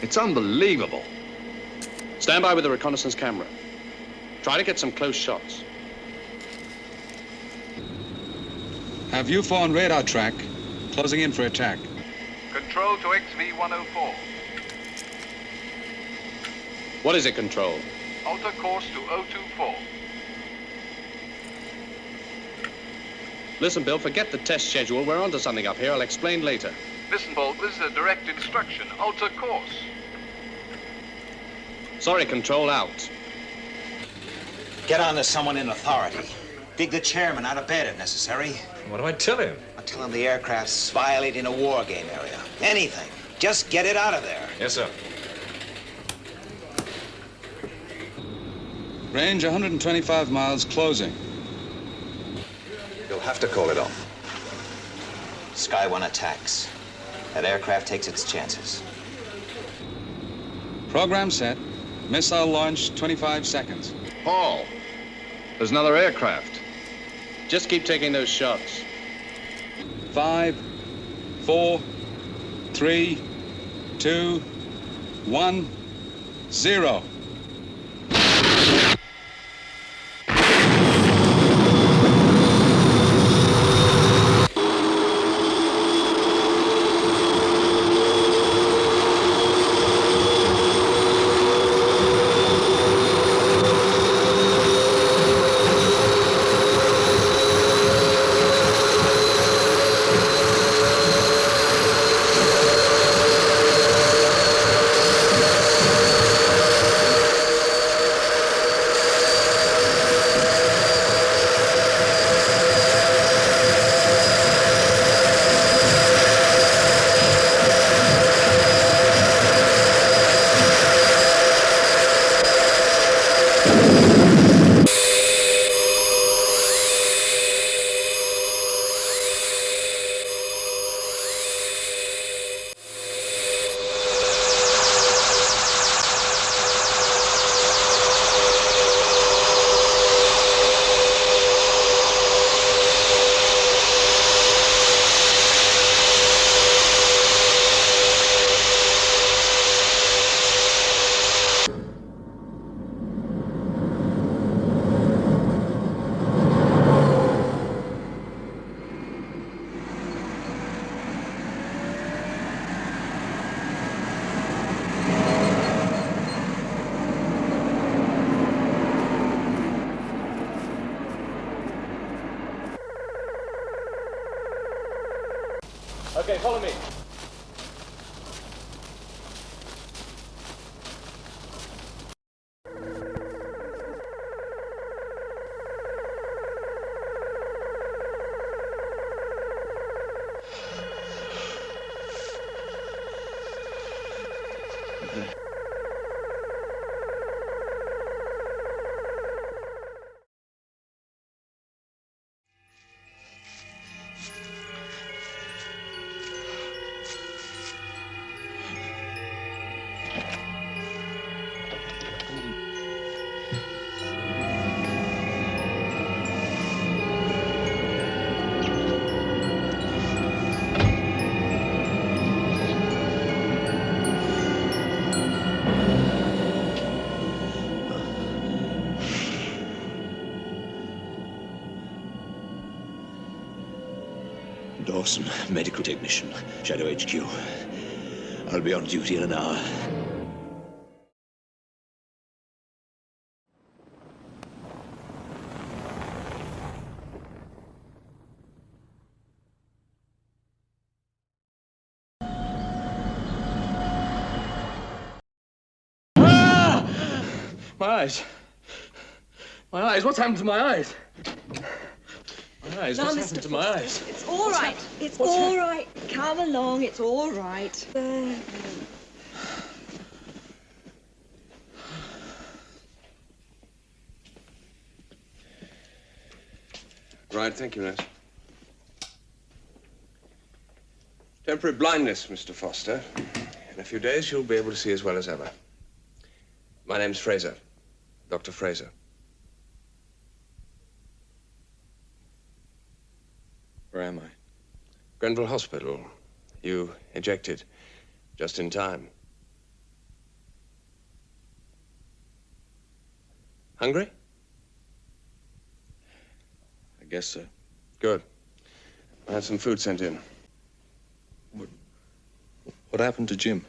It's unbelievable. Stand by with the reconnaissance camera. Try to get some close shots. Have UFO on radar track. Closing in for attack. Control to XV-104. What is it, Control? Alter course to 024. Listen, Bill, forget the test schedule. We're onto something up here. I'll explain later. Listen, Bolt, this is a direct instruction. Alter course. Sorry, Control, out. Get on to someone in authority. Dig the chairman out of bed if necessary. What do I tell him? I'll tell him the aircraft's violating a war game area. Anything. Just get it out of there. Yes, sir. Range 125 miles, closing. You'll have to call it off. Sky 1 attacks. That aircraft takes its chances. Program set. Missile launch, 25 seconds. Paul, there's another aircraft. Just keep taking those shots. 5, 4, 3, 2, 1, 0. Okay, follow me. Dawson, medical technician, Shadow HQ. I'll be on duty in an hour. My eyes. My eyes. What's happened to my eyes? My eyes? What's happened to my eyes? It's all right. It's all right. Come along. It's all right. Right, thank you, nurse. Temporary blindness, Mr. Foster. In a few days, you'll be able to see as well as ever. My name's Fraser. Dr. Fraser. Where am I? Grenville Hospital. You ejected just in time. Hungry? I guess so. Good. I had some food sent in. What happened to Jim?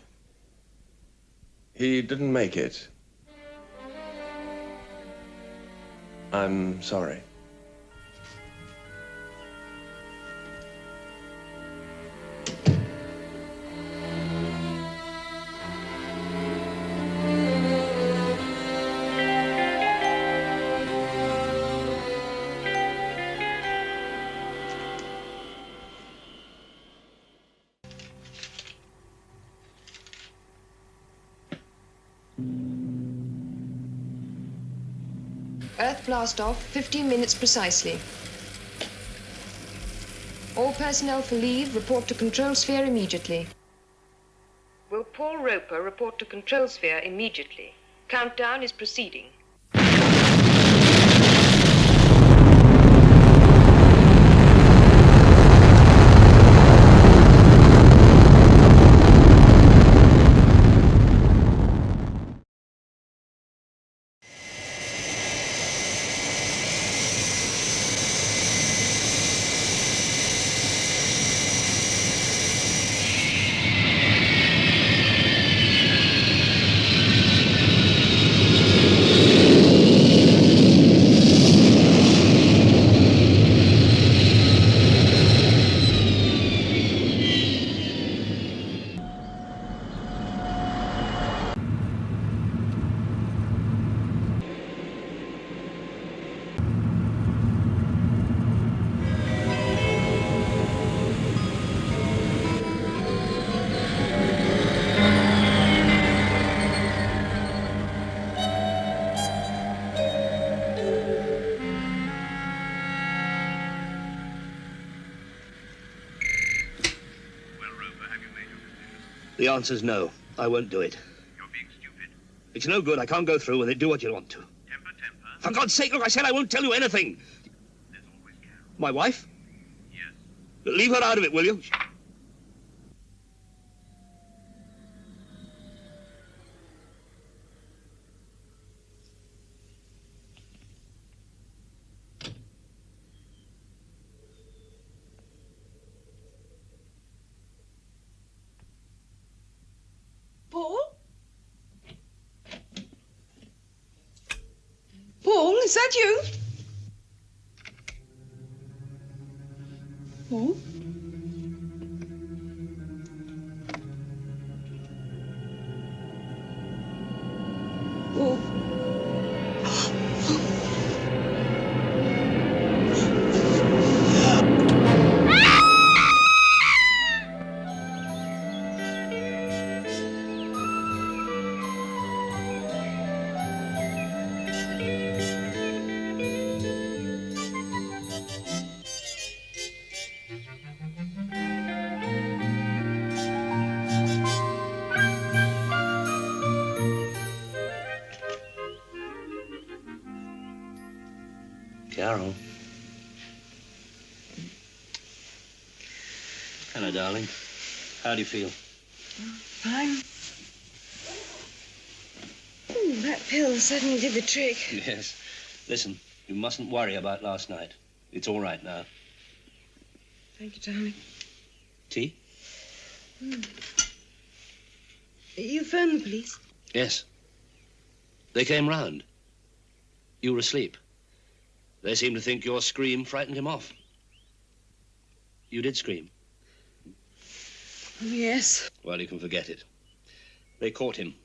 He didn't make it. I'm sorry. Earth blast off, 15 minutes precisely. All personnel for leave report to control sphere immediately. Will Paul Roper report to control sphere immediately? Countdown is proceeding. The answer's no. I won't do it. You're being stupid. It's no good. I can't go through with it. Do what you want to. Temper. For God's sake, look, I said I won't tell you anything. There's always Carol. My wife? Yes. Leave her out of it, will you? Paul? Paul, is that you? Paul? Paul? Carol. Hello, darling. How do you feel? Fine. Ooh, that pill certainly did the trick. Yes. Listen, you mustn't worry about last night. It's all right now. Thank you, darling. Tea? You phoned the police? Yes. They came round. You were asleep. They seem to think your scream frightened him off. You did scream. Oh, yes. Well, you can forget it. They caught him.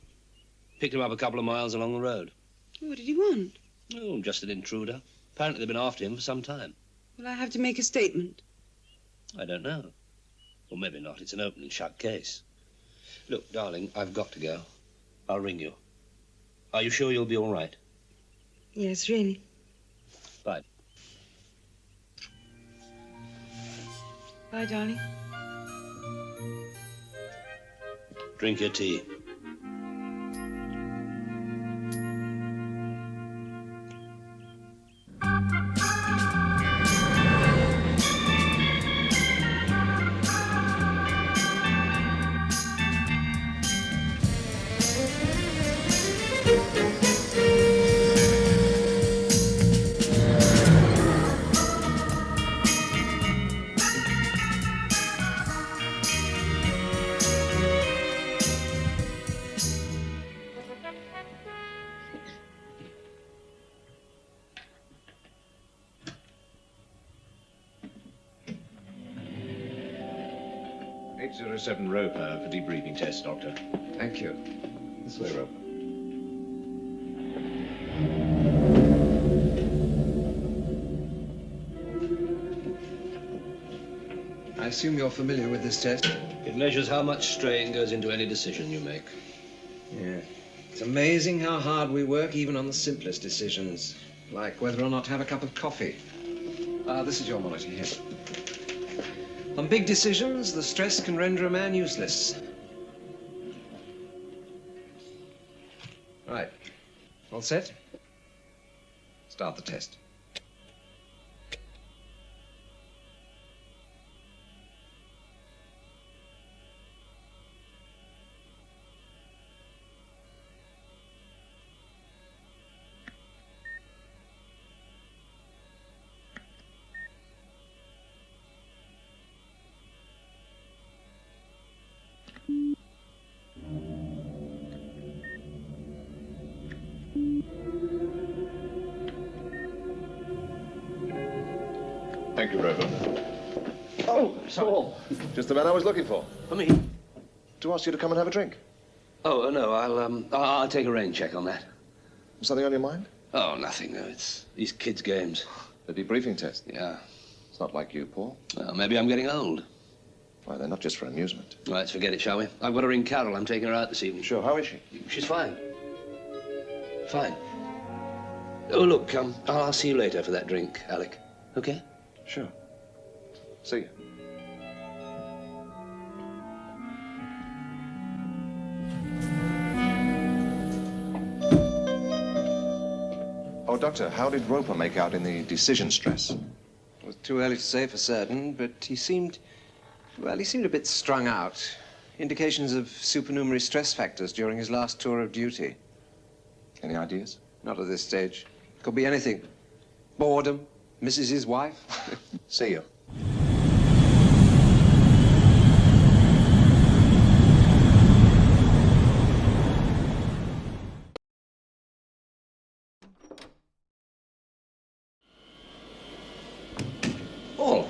Picked him up a couple of miles along the road. What did he want? Oh, just an intruder. Apparently they've been after him for some time. Will I have to make a statement? I don't know. Or maybe not. It's an open and shut case. Look, darling, I've got to go. I'll ring you. Are you sure you'll be all right? Yes, really. Bye. Bye, darling. Drink your tea. .807 Roper for debriefing test, Doctor. Thank you. This way, Roper. I assume you're familiar with this test? It measures how much strain goes into any decision you make. Yeah. It's amazing how hard we work even on the simplest decisions, like whether or not to have a cup of coffee. This is your monitor here. On big decisions, the stress can render a man useless. Right. All set? Start the test. Thank you, Roper. Oh, sorry. Just the man I was looking for. For me? To ask you to come and have a drink. Oh, no, I'll take a rain check on that. Something on your mind? Oh, nothing. No, it's these kids' games. The debriefing test? Yeah. It's not like you, Paul. Well, maybe I'm getting old. Why, they're not just for amusement. All right, let's forget it, shall we? I've got to ring Carol. I'm taking her out this evening. Sure. How is she? She's fine. Fine. Oh, look, I'll see you later for that drink, Alec. Okay? Sure. See you. Oh, Doctor, how did Roper make out in the decision stress? It was too early to say for certain, but he seemed a bit strung out. Indications of supernumerary stress factors during his last tour of duty. Any ideas? Not at this stage. Could be anything. Boredom, misses his wife. See you. Paul,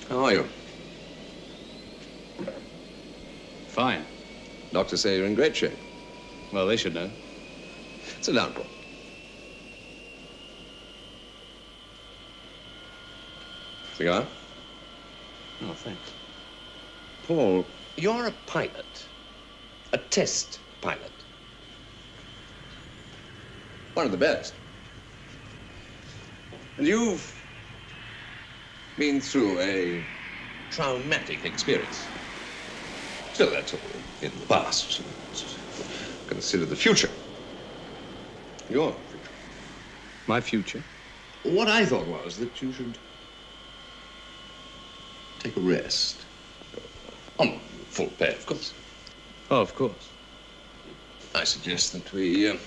how are you? Fine. Doctors say you're in great shape. Well, they should know. Sit down, Paul. Cigar? Oh, thanks. Paul, you're a pilot. A test pilot. One of the best. And you've been through a traumatic experience. Still, that's all in the past. Consider the future. Your future. My future? What I thought was that you should take a rest. On full pay, of course. Oh, of course. I suggest that we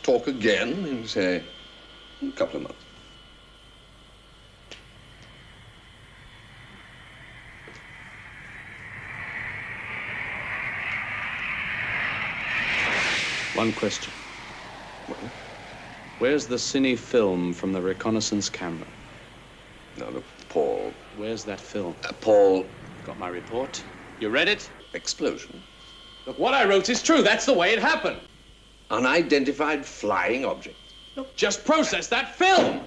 talk again in, say, a couple of months. One question. Where's the cine film from the reconnaissance camera? No, look, Paul. Where's that film? Paul. Got my report? You read it? Explosion. Look, what I wrote is true. That's the way it happened. Unidentified flying object. Look, just process that film.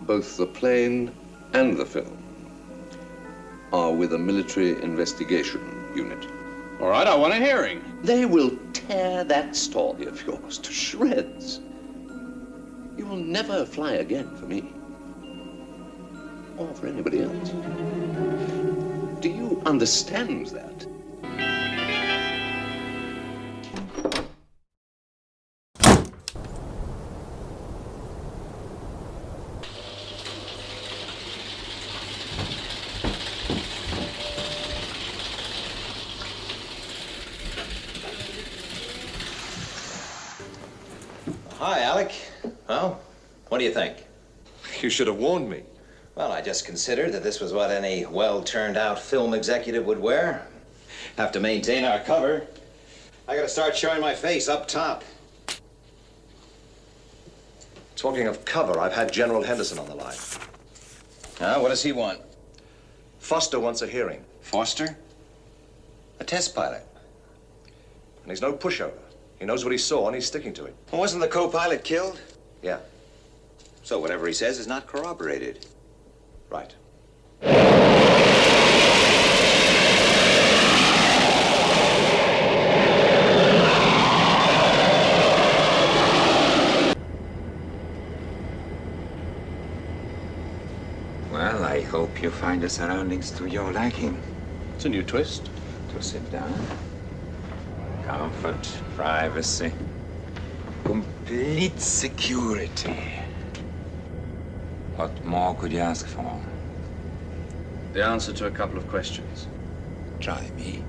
both the plane and the film are with a military investigation unit. All right, I want a hearing. They will tear that story of yours to shreds. You will never fly again for me. Or for anybody else. Do you understand that? Hi, Alec. Well, what do you think? You should have warned me. Well, I just considered that this was what any well-turned-out film executive would wear. Have to maintain our cover. I gotta start showing my face up top. Talking of cover, I've had General Henderson on the line. What does he want? Foster wants a hearing. Foster? A test pilot. And he's no pushover. He knows what he saw and he's sticking to it. Well, wasn't the co-pilot killed? Yeah. So whatever he says is not corroborated. Right. Well, I hope you find the surroundings to your liking. It's a new twist. To sit down. Comfort, privacy, complete security. What more could you ask for? The answer to a couple of questions. Try me.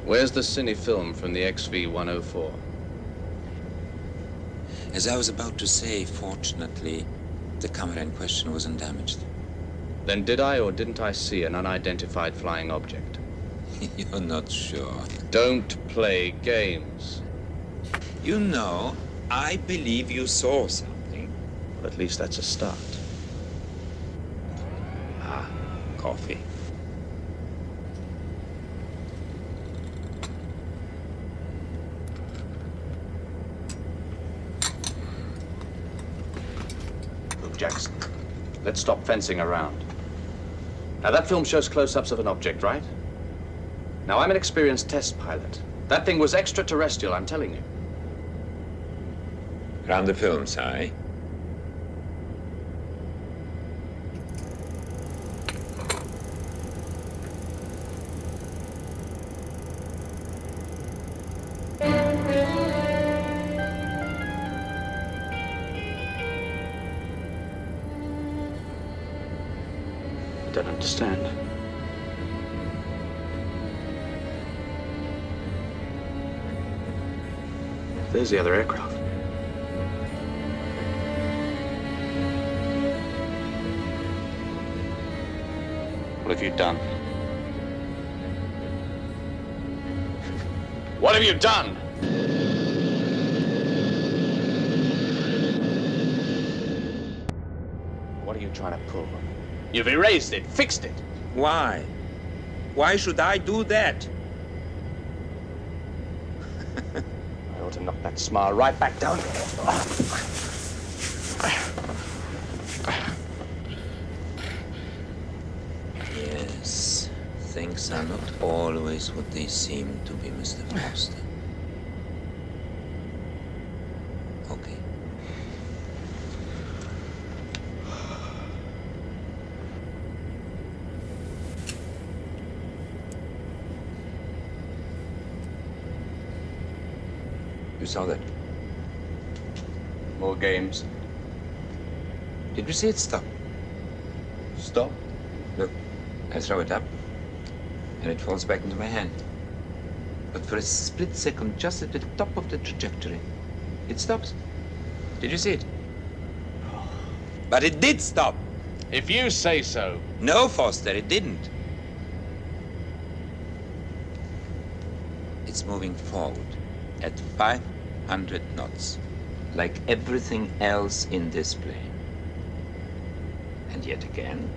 Where's the cine film from the XV-104? As I was about to say, fortunately, the camera in question wasn't damaged. Then did I or didn't I see an unidentified flying object? You're not sure. Don't play games. You know, I believe you saw something. Well, at least that's a start. Ah, coffee. Look, Jackson, let's stop fencing around. Now, that film shows close-ups of an object, right? Now, I'm an experienced test pilot. That thing was extraterrestrial, I'm telling you. Run the film, Si. I don't understand. There's the other aircraft. What have you done? What have you done? What are you trying to pull? You've erased it, fixed it. Why? Why should I do that? I ought to knock that smile right back down. Yes, things are not always what they seem to be, Mr. Foster. Okay. You saw that? More games. Did you see it stop? Stop? Look, I throw it up, and it falls back into my hand. But for a split second, just at the top of the trajectory, it stops. Did you see it? But it did stop. If you say so. No, Foster, it didn't. It's moving forward at 500 knots, like everything else in this plane. And yet again,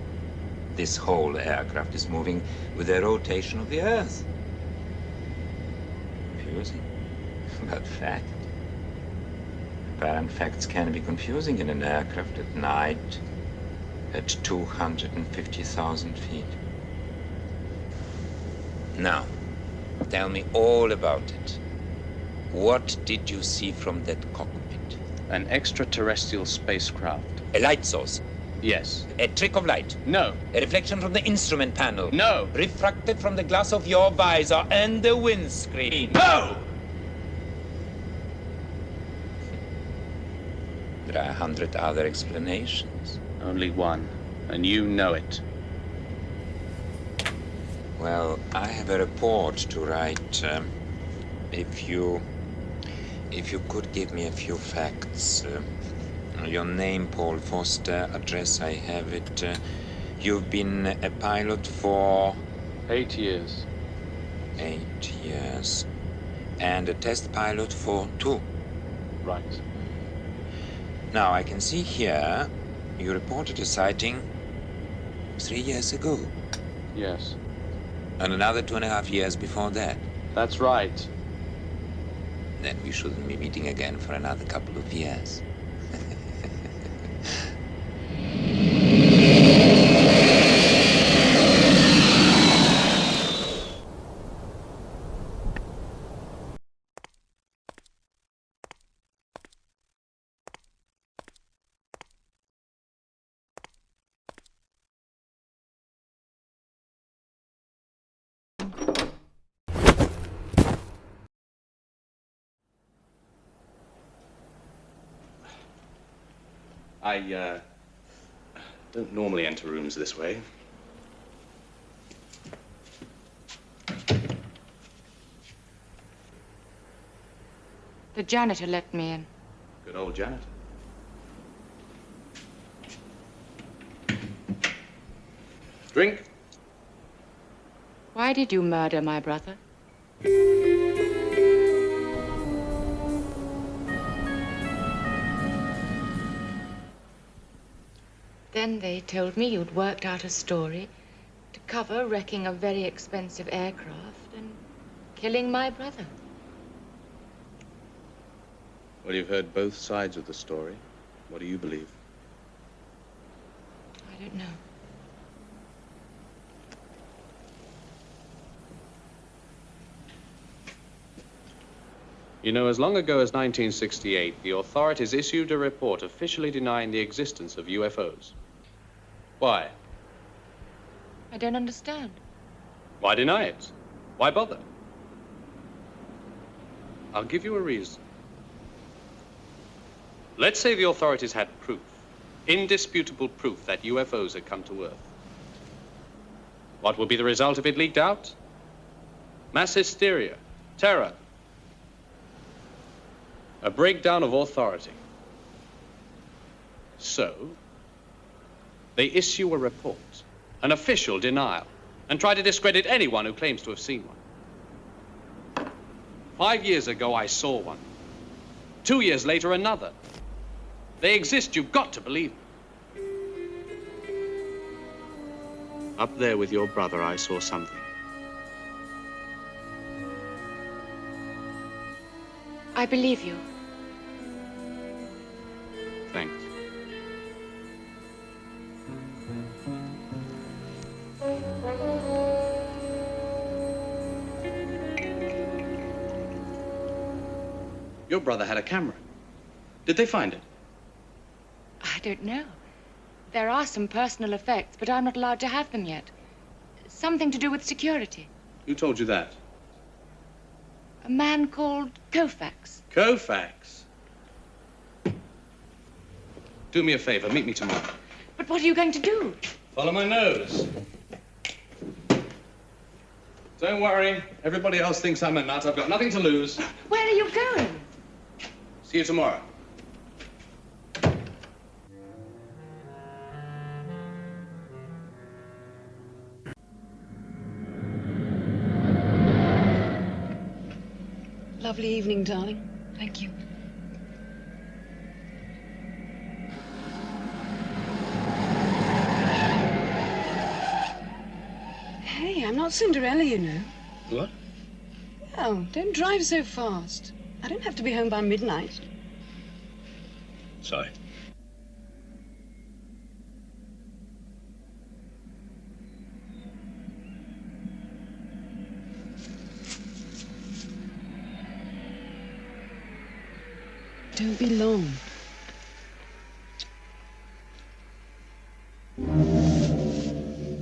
this whole aircraft is moving with the rotation of the Earth. Confusing, but fact. apparent facts can be confusing in an aircraft at night at 250,000 feet. Now, tell me all about it. What did you see from that cockpit? An extraterrestrial spacecraft. A light source? Yes. A trick of light? No. A reflection from the instrument panel? No. Refracted from the glass of your visor and the windscreen? No! There are 100 other explanations. Only one, and you know it. Well, I have a report to write. If you could give me a few facts. Your name, Paul Foster. Address, I have it. You've been a pilot for... 8 years. 8 years. And a test pilot for 2. Right. Now, I can see here you reported a sighting 3 years ago. Yes. And another 2.5 years before that. That's right. Then we shouldn't be meeting again for another couple of years. I don't normally enter rooms this way. The janitor let me in. Good old janitor. Drink? Why did you murder my brother? Then they told me you'd worked out a story to cover wrecking a very expensive aircraft and killing my brother. Well, you've heard both sides of the story. What do you believe? I don't know. You know, as long ago as 1968, the authorities issued a report officially denying the existence of UFOs. Why? I don't understand. Why deny it? Why bother? I'll give you a reason. Let's say the authorities had proof, indisputable proof that UFOs had come to Earth. What would be the result if it leaked out? Mass hysteria, terror, a breakdown of authority. So, they issue a report, an official denial, and try to discredit anyone who claims to have seen one. 5 years ago, I saw one. 2 years later, another. They exist, you've got to believe me. Up there with your brother, I saw something. I believe you. Thanks. Your brother had a camera. Did they find it? I don't know. There are some personal effects, but I'm not allowed to have them yet. Something to do with security. Who told you that? A man called Koufax. Koufax? Do me a favor, meet me tomorrow. But what are you going to do? Follow my nose. Don't worry. Everybody else thinks I'm a nut. I've got nothing to lose. Where are you going? See you tomorrow. Lovely evening, darling. Thank you. Hey, I'm not Cinderella, you know. What? Oh, don't drive so fast. I don't have to be home by midnight. Sorry. Don't be long.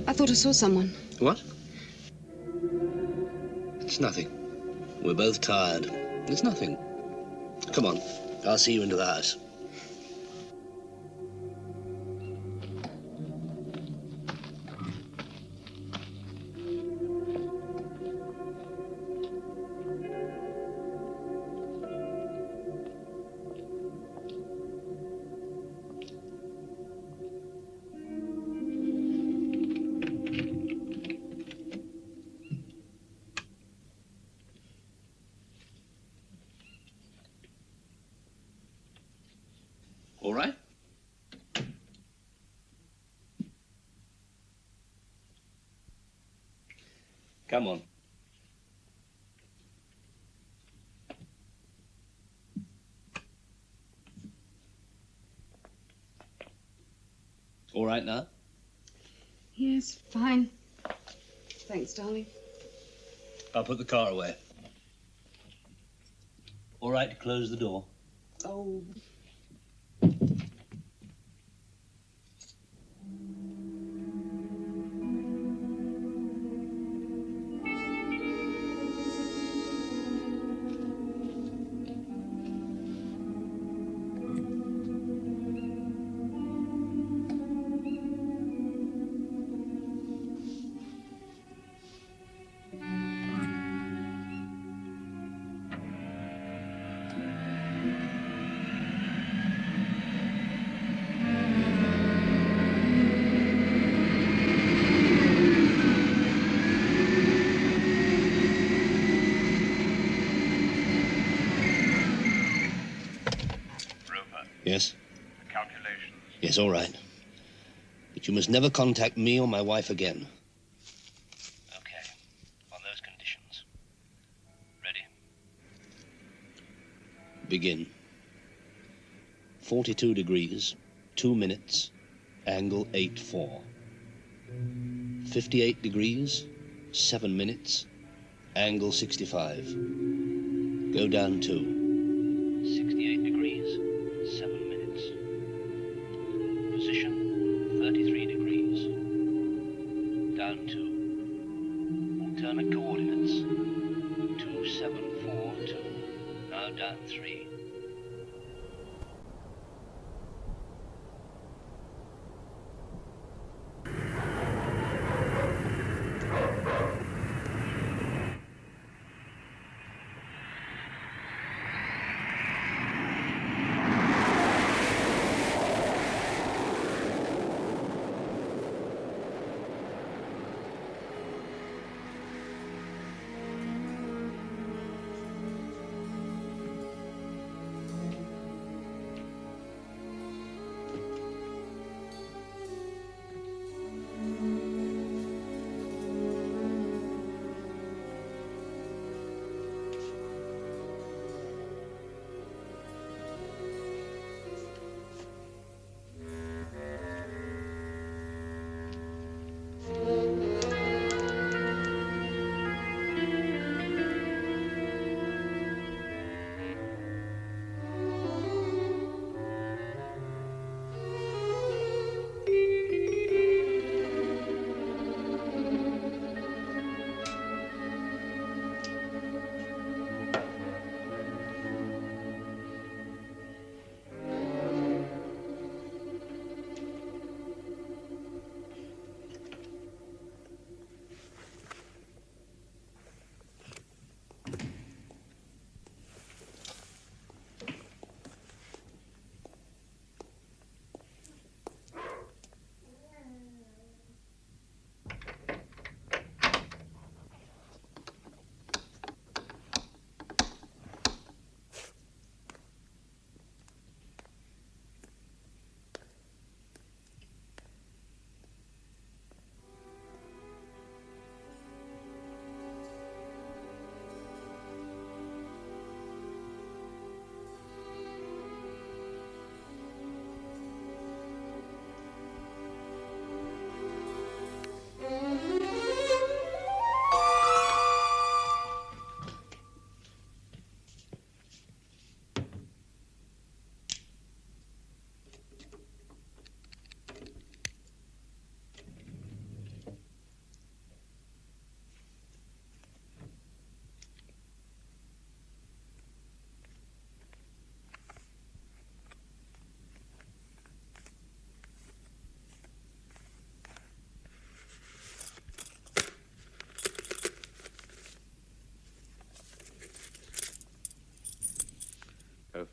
I thought I saw someone. What? It's nothing. We're both tired. It's nothing. Come on. I'll see you into the house. All right? Come on. All right now? Yes, fine. Thanks, darling. I'll put the car away. All right to close the door? Oh. Yes? The calculations. Yes, all right. But you must never contact me or my wife again. Okay. On those conditions. Ready? Begin. 42 degrees, 2 minutes, angle 84. 58 degrees, 7 minutes, angle 65. Go down 2. 68 degrees, 7 minutes. Position 33 degrees. Down 2. Alternate coordinates 2742. Now down 3.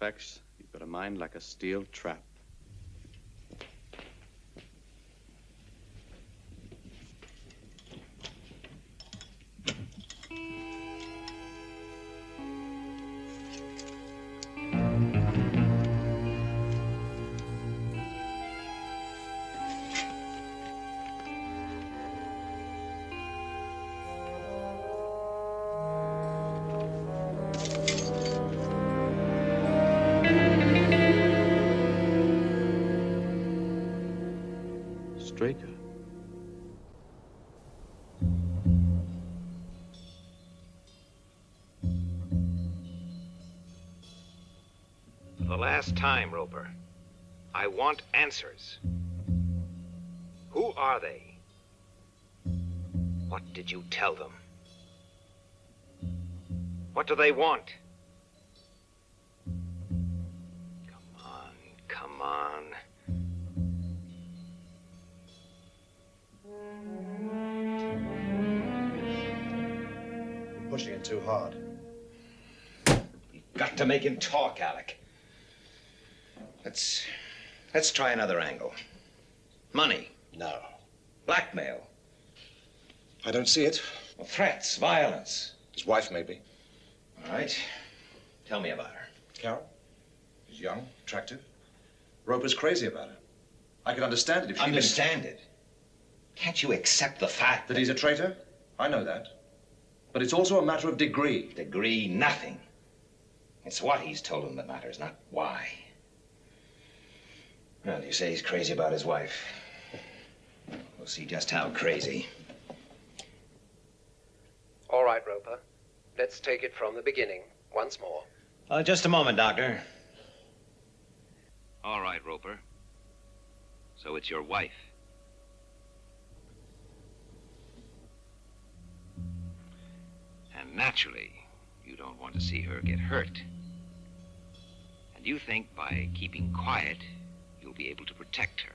respects, you've got a mind like a steel trap. Straker. For the last time, Roper, I want answers. Who are they? What did you tell them? What do they want? Come on. You're pushing it too hard. You've got to make him talk, Alec. Let's try another angle. Money. No. Blackmail. I don't see it. Well, threats, violence. His wife, maybe. All right. Tell me about her. Carol? She's young, attractive. Roper's crazy about her. I could understand it if she... Understand it? Can't you accept the fact that he's a traitor? I know that. But it's also a matter of degree. Degree, nothing. It's what he's told him that matters, not why. Well, you say he's crazy about his wife. We'll see just how crazy. All right, Roper. Let's take it from the beginning, once more. Just a moment, Doctor. All right, Roper. So it's your wife. And naturally, you don't want to see her get hurt. And you think by keeping quiet, you'll be able to protect her.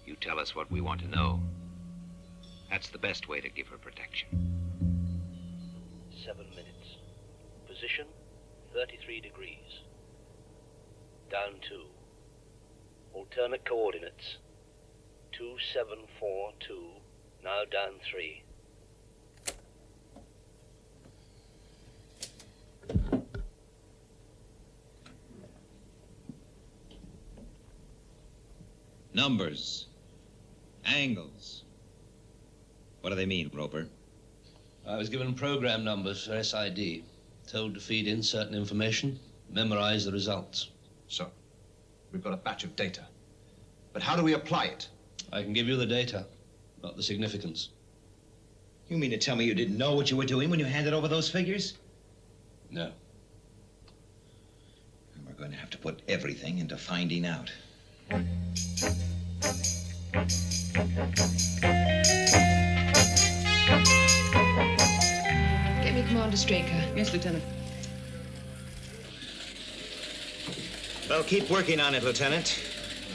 You tell us what we want to know. That's the best way to give her protection. 7 minutes. Position, 33 degrees. Down 2. Alternate coordinates. 2742, now down 3. Numbers. Angles. What do they mean, Roper? I was given program numbers for SID, told to feed in certain information, memorize the results. So, we've got a batch of data. But how do we apply it? I can give you the data, not the significance. You mean to tell me you didn't know what you were doing when you handed over those figures? No. And we're going to have to put everything into finding out. Get me Commander Straker. Yes, Lieutenant. Well, keep working on it, Lieutenant.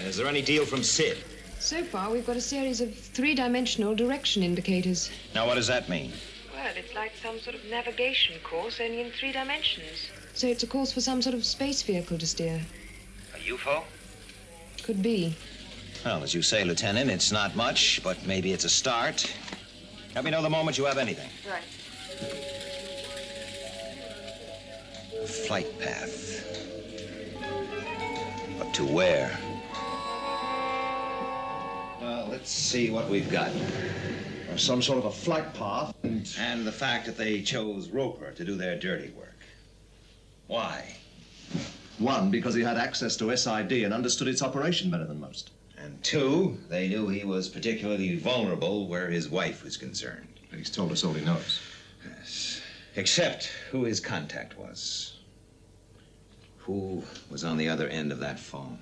Is there any deal from Sid? So far, we've got a series of three-dimensional direction indicators. Now, what does that mean? Well, it's like some sort of navigation course, only in 3 dimensions. So it's a course for some sort of space vehicle to steer. A UFO? Could be. Well, as you say, Lieutenant, it's not much, but maybe it's a start. Let me know the moment you have anything. Right. A flight path. But to where? Well, let's see what we've got. Some sort of a flight path And the fact that they chose Roper to do their dirty work. Why? One, because he had access to SID and understood its operation better than most. And 2, they knew he was particularly vulnerable where his wife was concerned. But he's told us all he knows. Yes. Except who his contact was. Who was on the other end of that phone.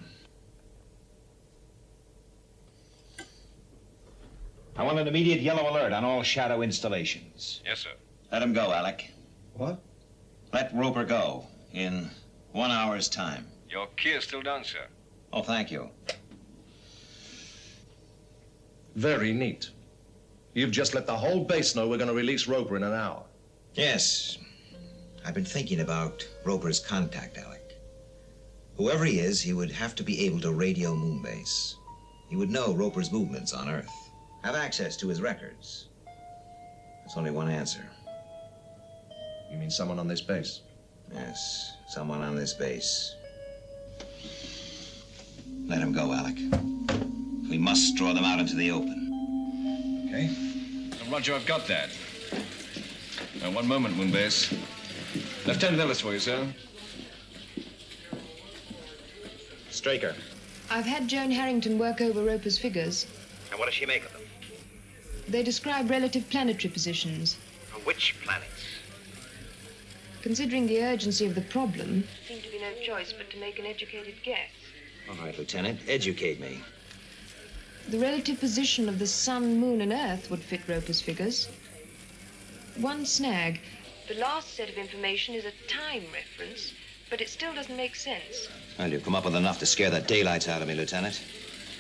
I want an immediate yellow alert on all SHADO installations. Yes, sir. Let him go, Alec. What? Let Roper go in 1 hour's time. Your key is still down, sir. Oh, thank you. Very neat. You've just let the whole base know we're going to release Roper in an hour. Yes. I've been thinking about Roper's contact, Alec. Whoever he is, he would have to be able to radio Moonbase. He would know Roper's movements on Earth, have access to his records. There's only one answer. You mean someone on this base? Yes, someone on this base. Let him go, Alec. We must draw them out into the open. Okay. Roger, I've got that. Now, one moment, Moonbase. Lieutenant Ellis for you, sir. Straker. I've had Joan Harrington work over Roper's figures. And what does she make of them? They describe relative planetary positions. Which planets? Considering the urgency of the problem, there seemed to be no choice but to make an educated guess. All right, Lieutenant, educate me. The relative position of the Sun, Moon, and Earth would fit Roper's figures. One snag. The last set of information is a time reference, but it still doesn't make sense. Well, you've come up with enough to scare the daylights out of me, Lieutenant.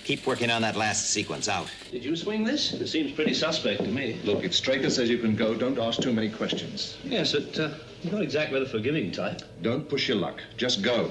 Keep working on that last sequence. Out. Did you swing this? It seems pretty suspect to me. Look, if Straker says you can go, don't ask too many questions. Yes, you're not exactly the forgiving type. Don't push your luck. Just go.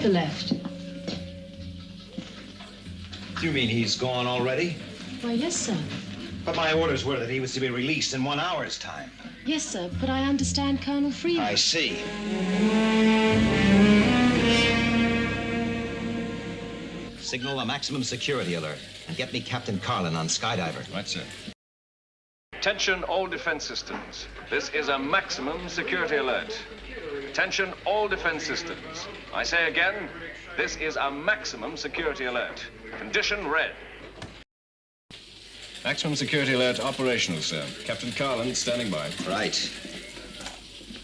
Left. Do you mean he's gone already? Why, yes, sir. But my orders were that he was to be released in 1 hour's time. Yes, sir, but I understand Colonel Freeman. I see. Signal a maximum security alert and get me Captain Carlin on Skydiver. Right, sir. Attention all defense systems. This is a maximum security alert. Attention all defense systems. I say again, this is a maximum security alert. Condition red. Maximum security alert operational, sir. Captain Carlin standing by. Right.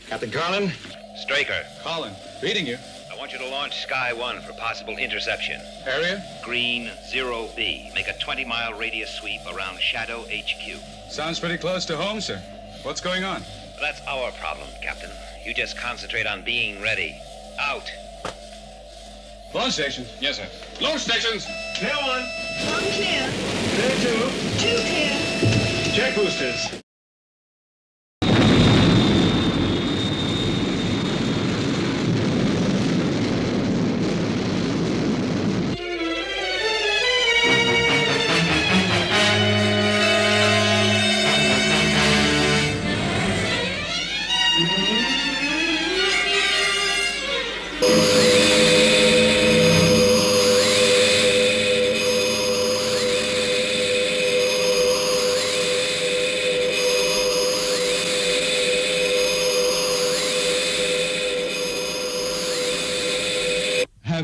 Captain Carlin? Straker. Carlin, reading you. I want you to launch Sky 1 for possible interception. Area? Green 0B. Make a 20-mile radius sweep around Shadow HQ. Sounds pretty close to home, sir. What's going on? That's our problem, Captain. You just concentrate on being ready. Out. Launch stations. Yes, sir. Launch stations. Clear one. One clear. Clear two. Two clear. Check boosters.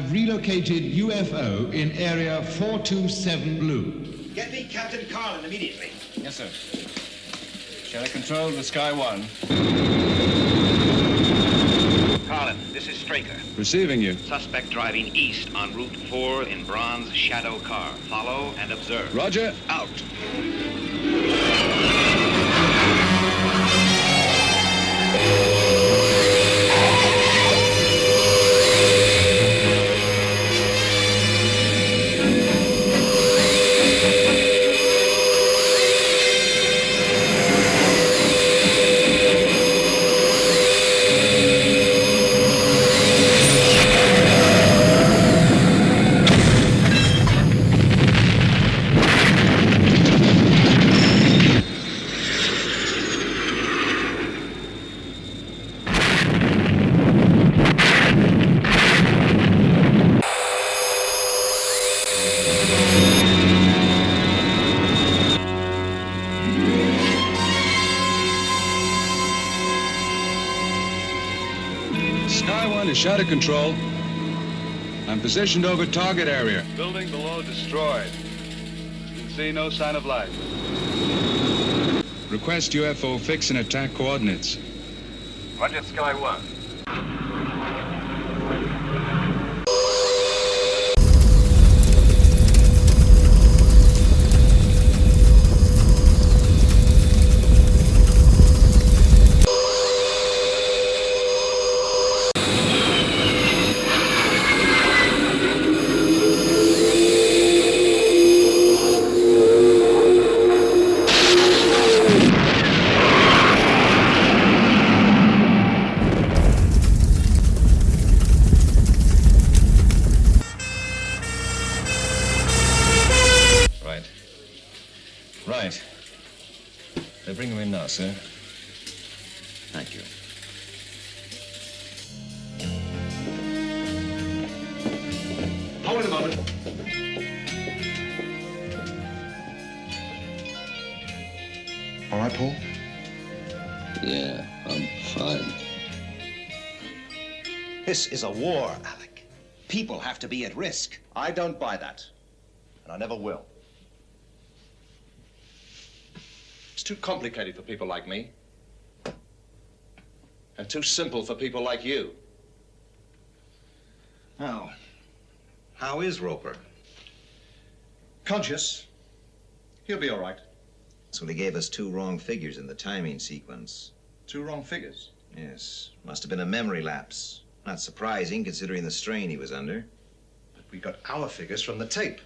Relocated UFO in area 427 Blue. Get me Captain Carlin immediately. Yes, sir. Shadow control to Sky 1. Carlin, this is Straker. Receiving you. Suspect driving east on Route 4 in bronze Shadow car. Follow and observe. Roger. Out. Shadow control. I'm positioned over target area. Building below destroyed. See no sign of life. Request UFO fix and attack coordinates. Roger, Sky 1. Right. They're bringing him in now, sir. Thank you. Hold it a moment. All right, Paul? Yeah, I'm fine. This is a war, Alec. People have to be at risk. I don't buy that. And I never will. It's too complicated for people like me. And too simple for people like you. Now, how is Roper? Conscious. He'll be all right. So they gave us 2 wrong figures in the timing sequence. 2 wrong figures? Yes. Must have been a memory lapse. Not surprising, considering the strain he was under. But we got our figures from the tape.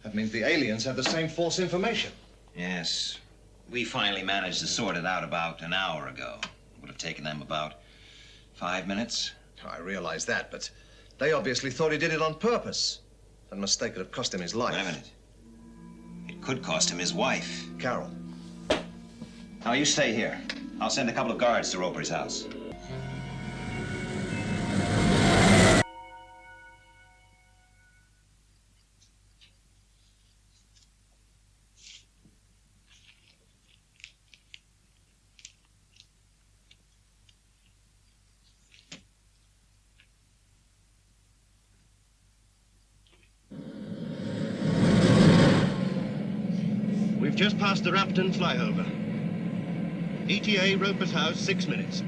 That means the aliens have the same false information. Yes. We finally managed to sort it out about an hour ago. It would have taken them about 5 minutes. I realize that, but they obviously thought he did it on purpose. That mistake could have cost him his life. Wait a minute. It could cost him his wife. Carol. Now, you stay here. I'll send a couple of guards to Roper's house. We've just passed the Rapton flyover. ETA, Roper's house, 6 minutes.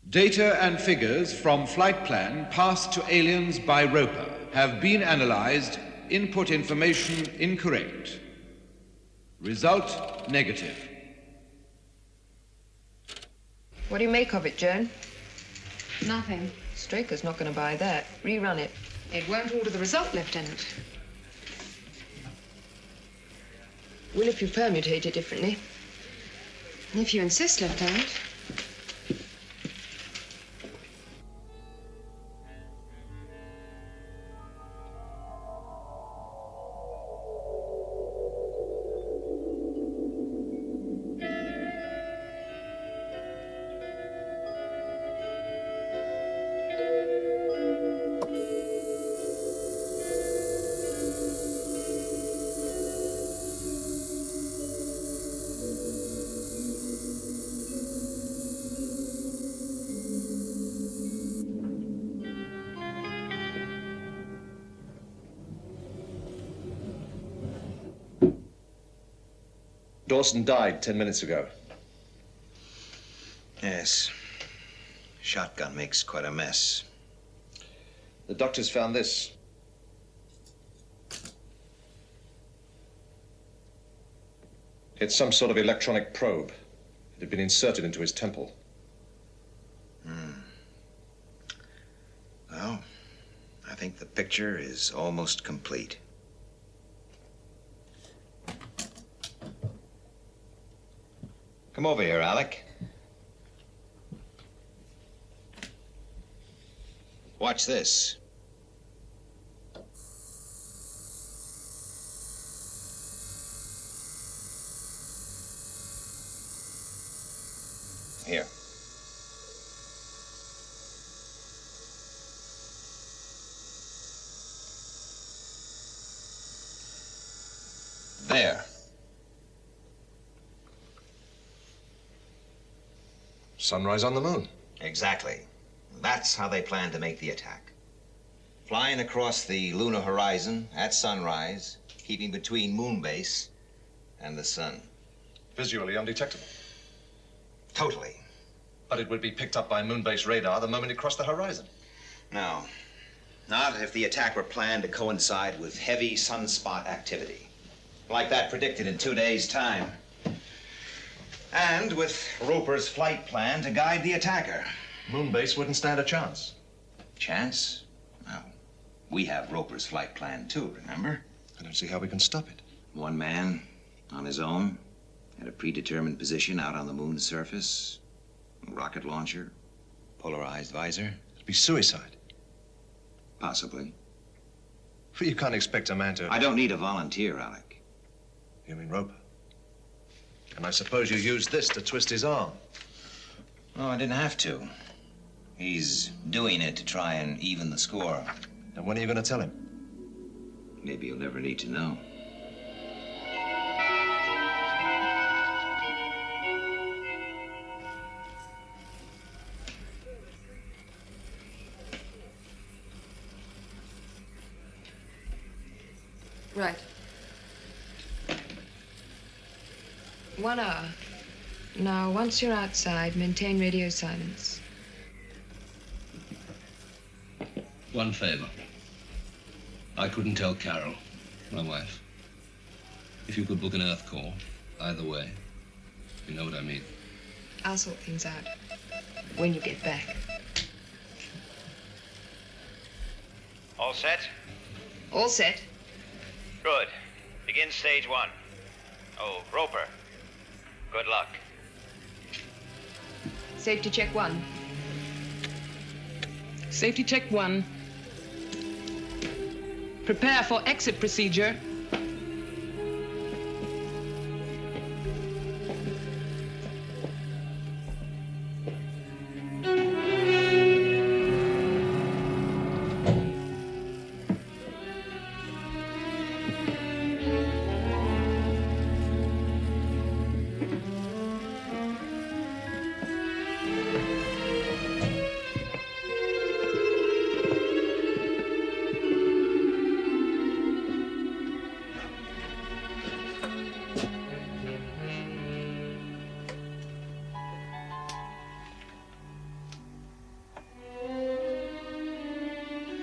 Data and figures from flight plan passed to aliens by Roper have been analyzed. Input information incorrect. Result negative. What do you make of it, Joan? Nothing. Straker's not going to buy that. Rerun it. It won't alter the result, Lieutenant. Will if you permutate it differently. If you insist, Lieutenant. Dawson died 10 minutes ago. Yes. Shotgun makes quite a mess. The doctors found this. It's some sort of electronic probe. It had been inserted into his temple. Well, I think the picture is almost complete. Come over here, Alec. Watch this. Here. There. Sunrise on the moon. Exactly. That's how they plan to make the attack. Flying across the lunar horizon at sunrise, keeping between moon base and the sun. Visually undetectable. Totally. But it would be picked up by moon-based radar the moment it crossed the horizon. No. Not if the attack were planned to coincide with heavy sunspot activity. Like that predicted in 2 days' time. And with Roper's flight plan to guide the attacker. Moonbase wouldn't stand a chance. Chance? Well, we have Roper's flight plan too, remember? I don't see how we can stop it. One man, on his own, at a predetermined position out on the moon's surface. Rocket launcher, polarized visor. It'd be suicide. Possibly. But you can't expect a man to... I don't need a volunteer, Alec. You mean Roper? And I suppose you used this to twist his arm. No, I didn't have to. He's doing it to try and even the score. And when are you going to tell him? Maybe you'll never need to know. Right. 1 hour. Now, once you're outside, maintain radio silence. One favor. I couldn't tell Carol, my wife. If you could book an Earth call, either way. You know what I mean. I'll sort things out when you get back. All set? All set. Good. Begin stage 1. Oh, Roper. Good luck. Safety check 1. Safety check 1. Prepare for exit procedure.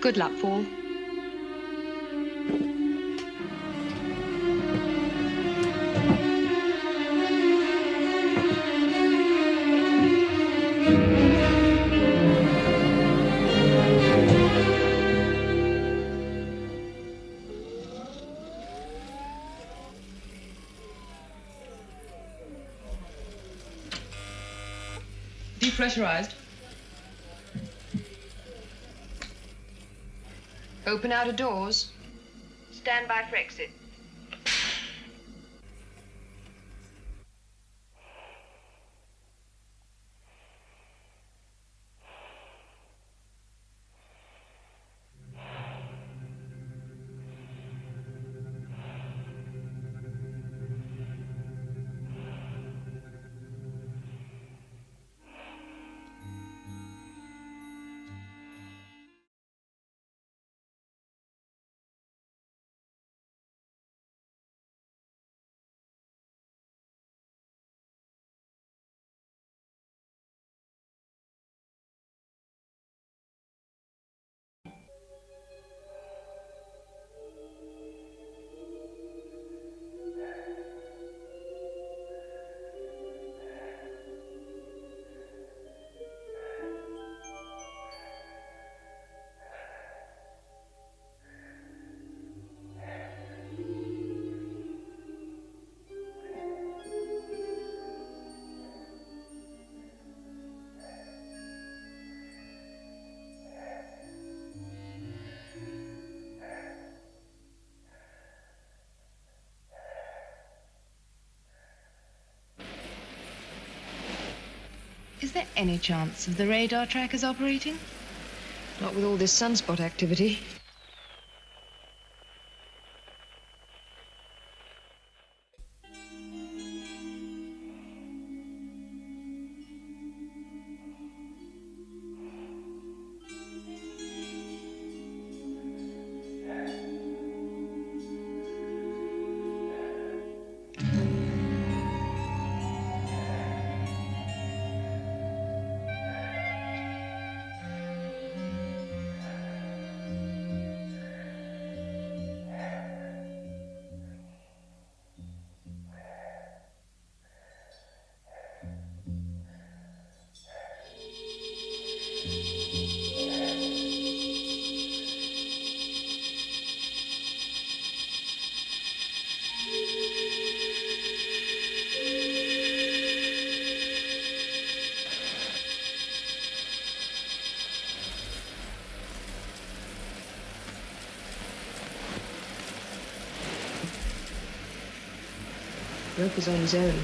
Good luck, Paul. Depressurized. Open outer doors. Stand by for exit. there any chance of the radar trackers operating? Not with all this sunspot activity. Roper's on his own.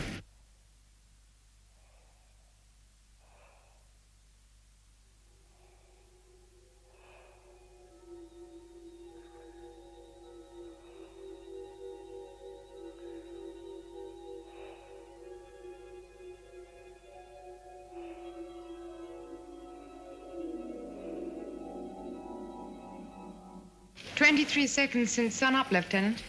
"23 seconds since sun-up, Lieutenant."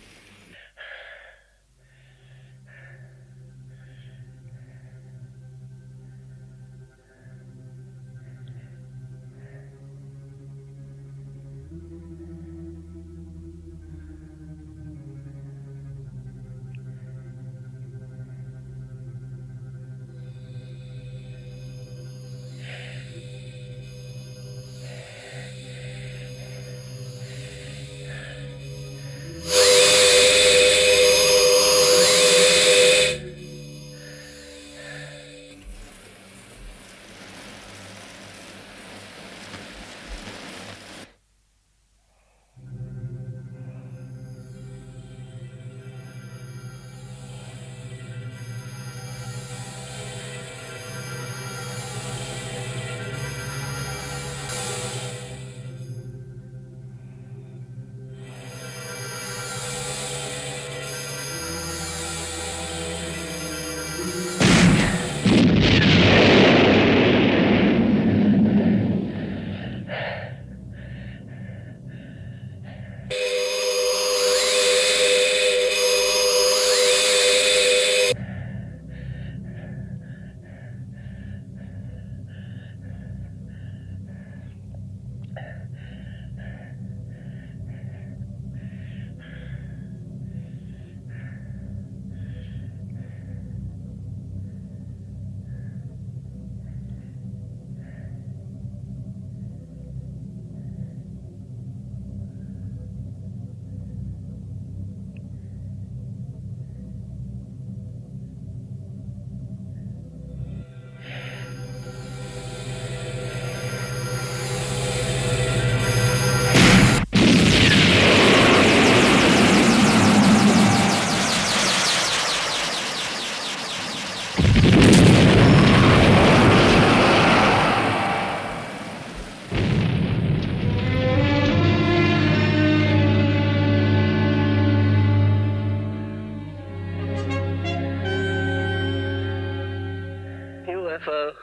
UFO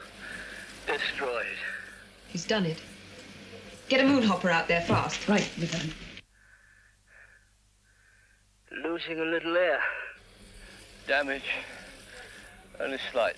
destroyed. He's done it. Get a moonhopper out there fast. Right, Lieutenant. Losing a little air. Damage only slight.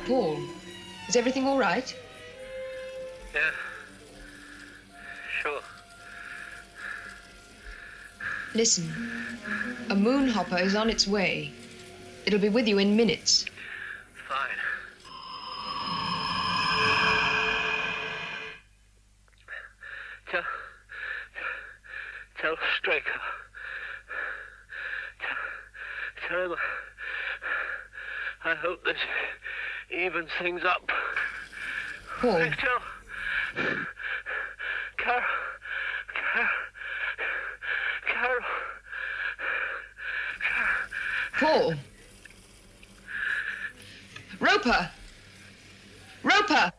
Paul, is everything all right? Yeah. Sure. Listen, a moon hopper is on its way. It'll be with you in minutes. Fine. Tell Straker. Tell him I hope this evens things up. Paul. Tell Carol. Paul. Roper! Roper!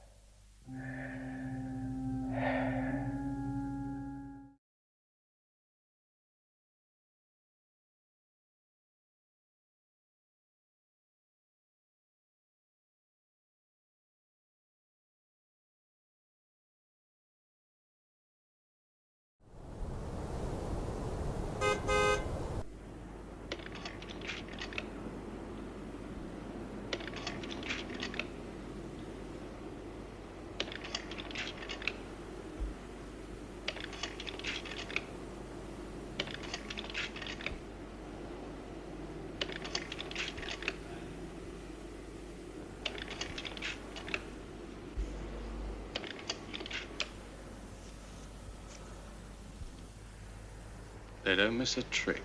They don't miss a trick.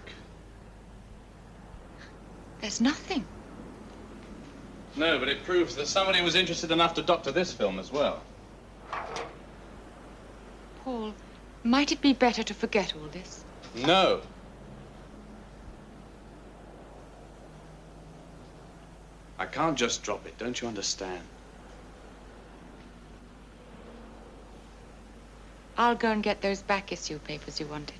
There's nothing. No, but it proves that somebody was interested enough to doctor this film as well. Paul, might it be better to forget all this? No. I can't just drop it, don't you understand? I'll go and get those back issue papers you wanted.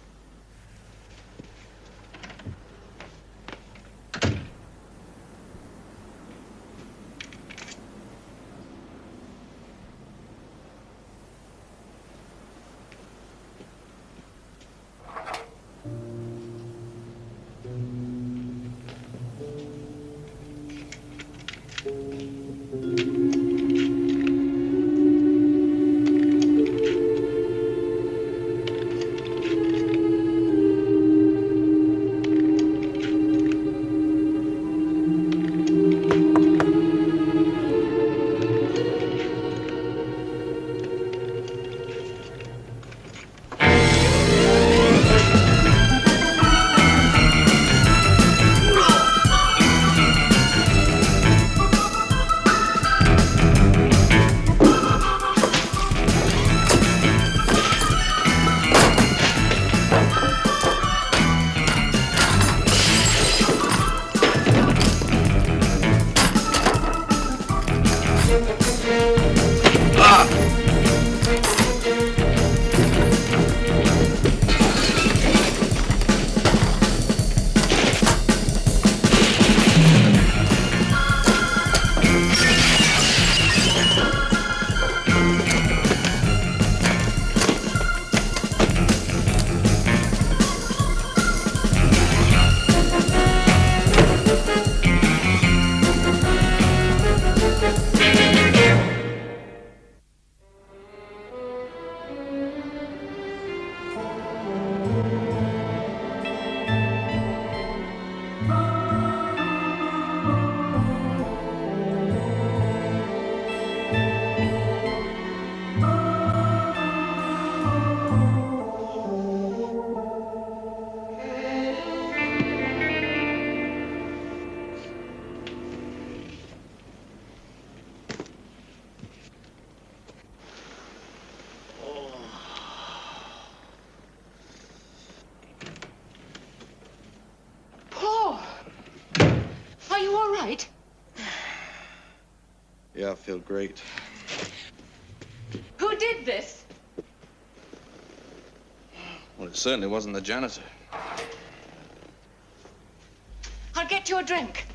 Yeah, I feel great. Who did this? Well, it certainly wasn't the janitor. I'll get you a drink.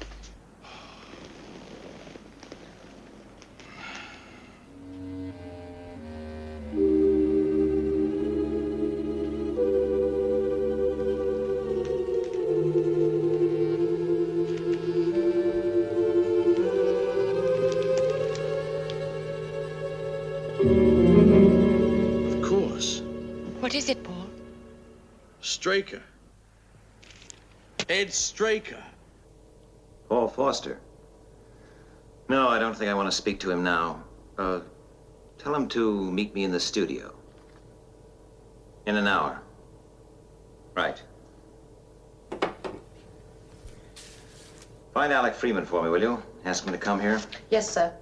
is it, Paul? Straker. Ed Straker. Paul Foster. No, I don't think I want to speak to him now. Tell him to meet me in the studio. In an hour. Right. Find Alec Freeman for me, will you? Ask him to come here. Yes, sir.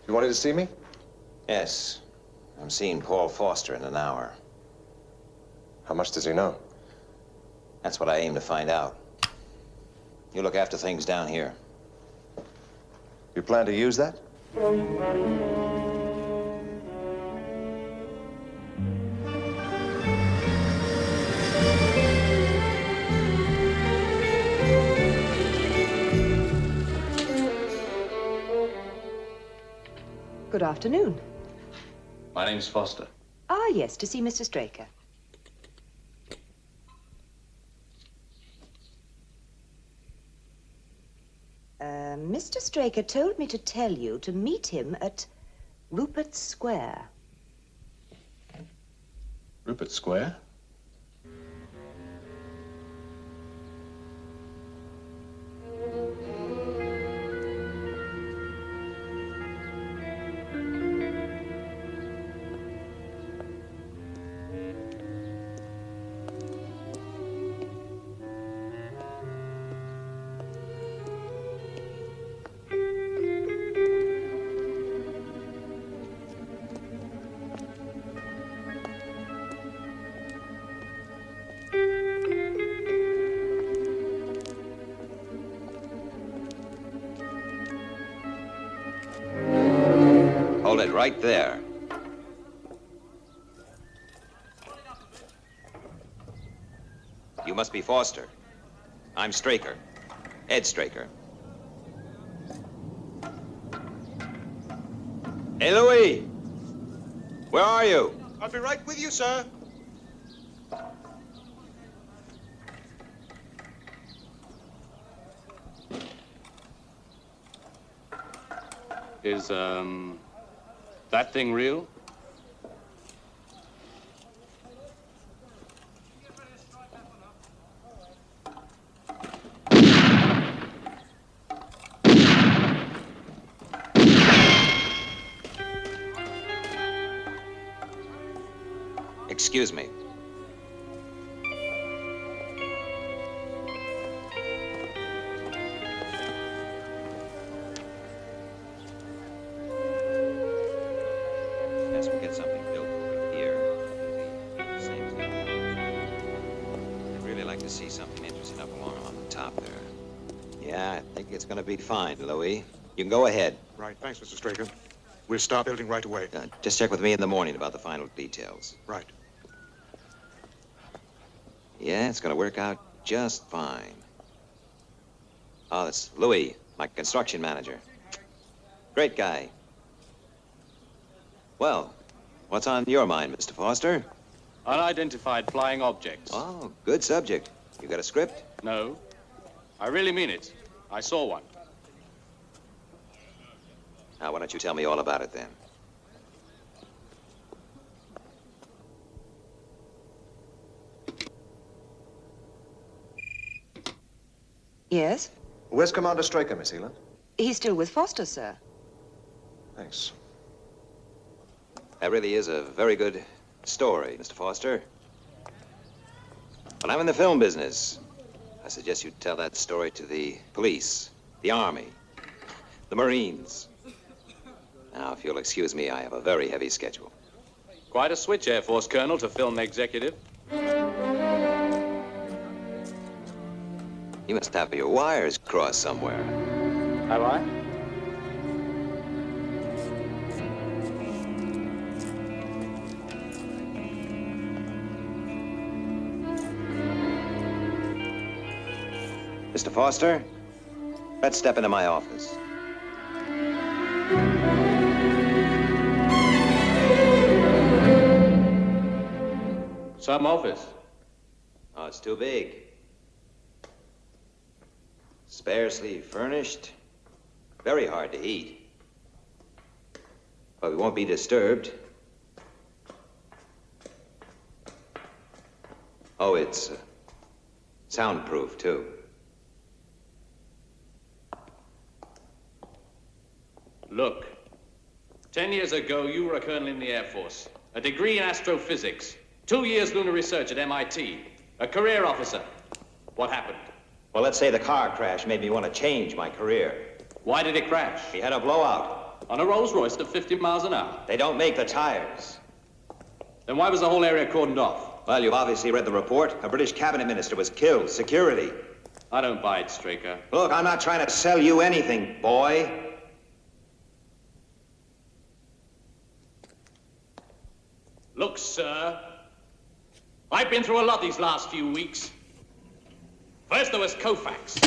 You wanted to see me? Yes. I'm seeing Paul Foster in an hour. How much does he know? That's what I aim to find out. You look after things down here. You plan to use that? Good afternoon. My name's Foster. Ah, yes, to see Mr. Straker. Mr. Straker told me to tell you to meet him at Rupert Square. Rupert Square? Hold it right there. You must be Foster. I'm Straker. Ed Straker. Hey, Louis! Where are you? I'll be right with you, sir. Is, that thing real? Excuse me. Yes, we'll get something built over here. Same as that. I'd really like to see something interesting up along on the top there. Yeah, I think it's going to be fine, Louis. You can go ahead. Right. Thanks, Mr. Straker. We'll start building right away. Just check with me in the morning about the final details. Right. Yeah, it's going to work out just fine. Oh, that's Louis, my construction manager. Great guy. Well, what's on your mind, Mr. Foster? Unidentified flying objects. Oh, good subject. You got a script? No. I really mean it. I saw one. Now, why don't you tell me all about it then? Yes? Where's Commander Straker, Miss Eland? He's still with Foster, sir. Thanks. That really is a very good story, Mr. Foster. But I'm in the film business. I suggest you tell that story to the police, the Army, the Marines. Now, if you'll excuse me, I have a very heavy schedule. Quite a switch, Air Force Colonel, to film executive. You must have your wires crossed somewhere. Have I? Mr. Foster, let's step into my office. Some office. Oh, it's too big. Sparsely furnished. Very hard to eat. But we won't be disturbed. Oh, it's soundproof, too. Look, 10 years ago, you were a colonel in the Air Force, a degree in astrophysics, 2 years lunar research at MIT, a career officer. What happened? Well, let's say the car crash made me want to change my career. Why did it crash? We had a blowout. On a Rolls Royce at 50 miles an hour. They don't make the tires. Then why was the whole area cordoned off? Well, you've obviously read the report. A British cabinet minister was killed. Security. I don't buy it, Straker. Look, I'm not trying to sell you anything, boy. Look, sir, I've been through a lot these last few weeks. First there was Koufax.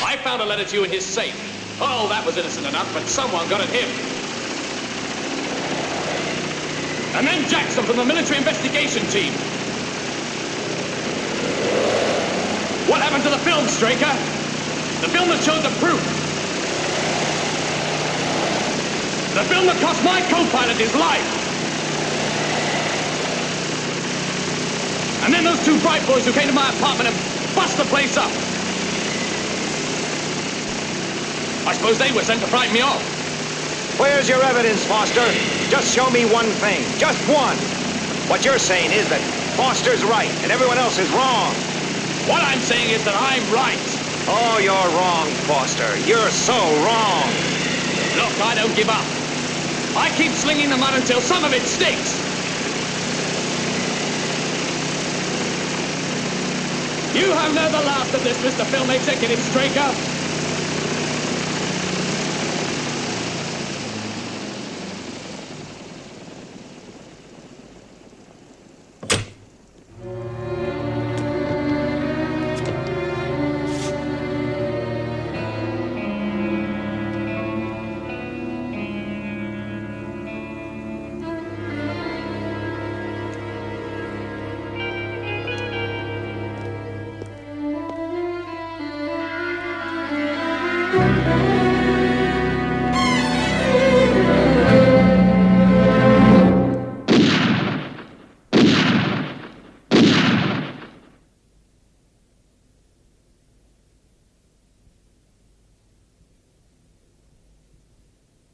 I found a letter to you in his safe. Oh, that was innocent enough, but someone got at him. And then Jackson from the military investigation team. What happened to the film, Straker? The film that showed the proof. The film that cost my co-pilot his life. And then those two bright boys who came to my apartment and bust the place up. I suppose they were sent to frighten me off. Where's your evidence, Foster? Just show me one thing. Just one. What you're saying is that Foster's right and everyone else is wrong. What I'm saying is that I'm right. Oh, you're wrong, Foster. You're so wrong. Look, I don't give up. I keep slinging the mud until some of it sticks. You have never laughed at this, Mr. Film Executive Straker.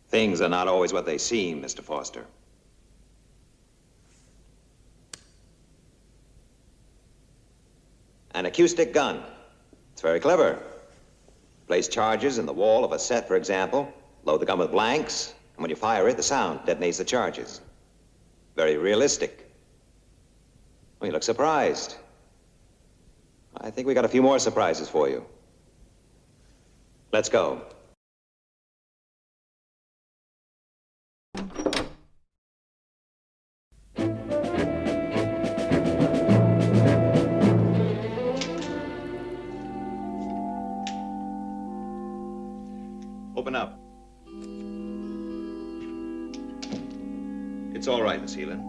Things are not always what they seem, Mr. Foster. An acoustic gun. It's very clever. Place charges in the wall of a set, for example, load the gun with blanks, and when you fire it, the sound detonates the charges. Very realistic. Well, you look surprised. I think we got a few more surprises for you. Let's go. Open up. It's all right, Miss Heelan.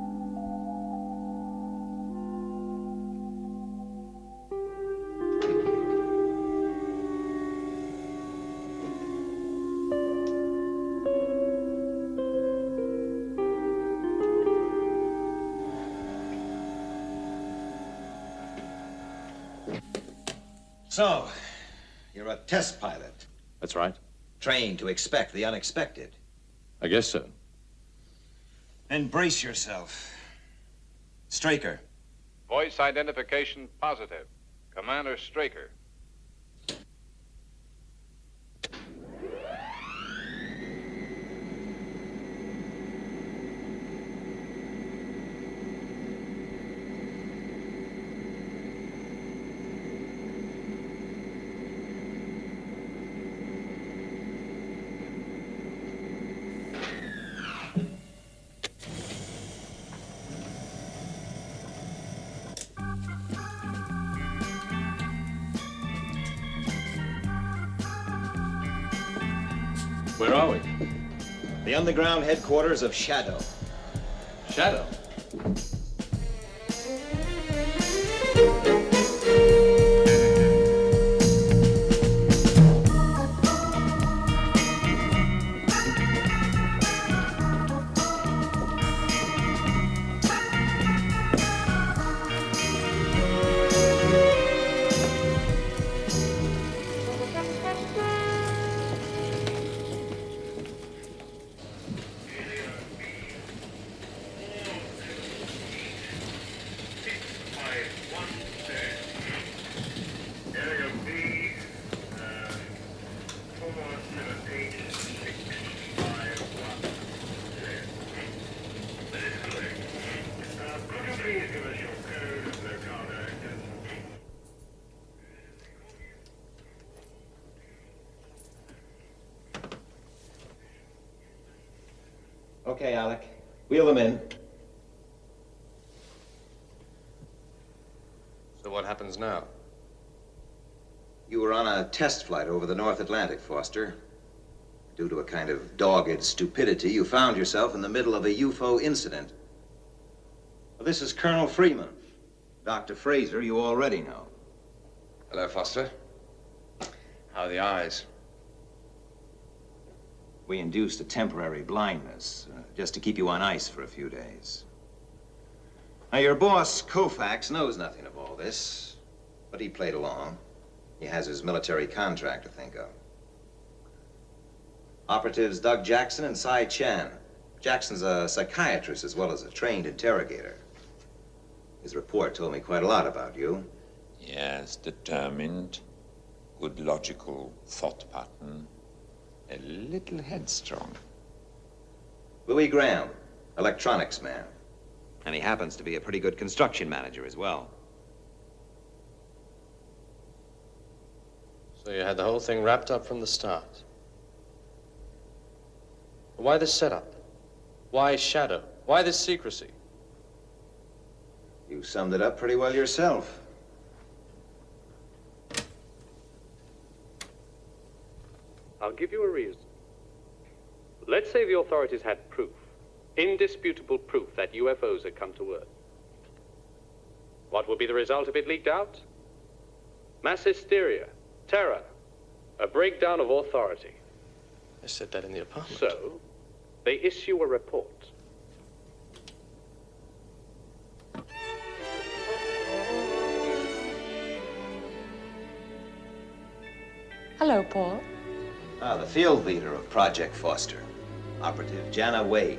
So, you're a test pilot. That's right. Trained to expect the unexpected. I guess so. Then brace yourself. Straker. Voice identification positive. Commander Straker. Where are we? The underground headquarters of SHADO. SHADO? Okay, Alec. Wheel them in. So what happens now? You were on a test flight over the North Atlantic, Foster. Due to a kind of dogged stupidity, you found yourself in the middle of a UFO incident. Well, this is Colonel Freeman. Dr. Fraser, you already know. Hello, Foster. How are the eyes? We induced a temporary blindness, just to keep you on ice for a few days. Now, your boss, Koufax, knows nothing of all this, but he played along. He has his military contract to think of. Operatives Doug Jackson and Cy Chan. Jackson's a psychiatrist as well as a trained interrogator. His report told me quite a lot about you. Yes, determined, good logical thought pattern, a little headstrong. Louis Graham, electronics man. And he happens to be a pretty good construction manager as well. So you had the whole thing wrapped up from the start. Why this setup? Why Shadow? Why this secrecy? You summed it up pretty well yourself. I'll give you a reason. Let's say the authorities had proof, indisputable proof that UFOs had come to Earth. What would be the result if it leaked out? Mass hysteria, terror, a breakdown of authority. I said that in the apartment. So, they issue a report. Hello, Paul. The field leader of Project Foster, Operative Jana Wade.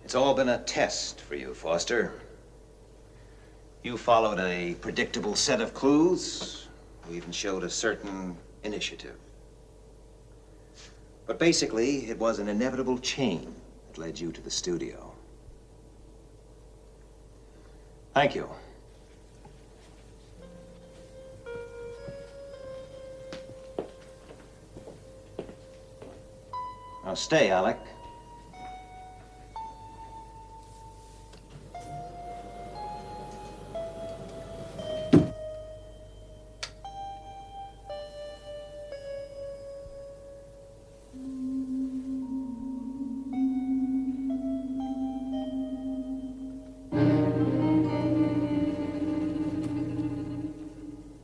It's all been a test for you, Foster. You followed a predictable set of clues. You even showed a certain initiative. But basically, it was an inevitable chain that led you to the studio. Thank you. Now stay, Alec.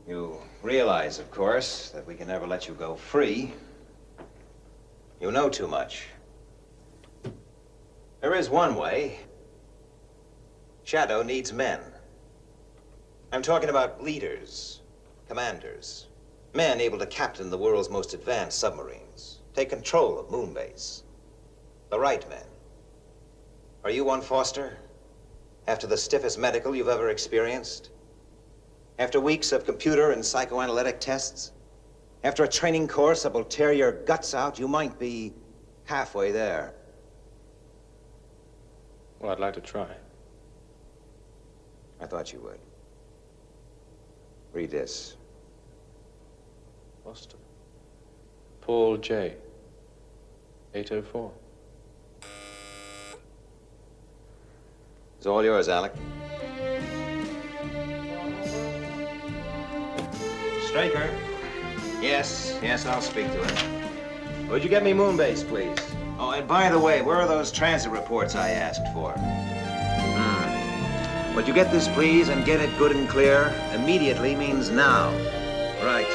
You realize, of course, that we can never let you go free. You know too much. There is one way. Shadow needs men. I'm talking about leaders, commanders, men able to captain the world's most advanced submarines, take control of moon base. The right men. Are you one, Foster? After the stiffest medical you've ever experienced? After weeks of computer and psychoanalytic tests? After a training course that will tear your guts out, you might be halfway there. Well, I'd like to try. I thought you would. Read this. Foster. Paul J. 804. It's all yours, Alec. Straker. Yes, I'll speak to him. Would you get me Moonbase, please? Oh, and by the way, where are those transit reports I asked for? Would you get this, please, and get it good and clear? Immediately means now. Right.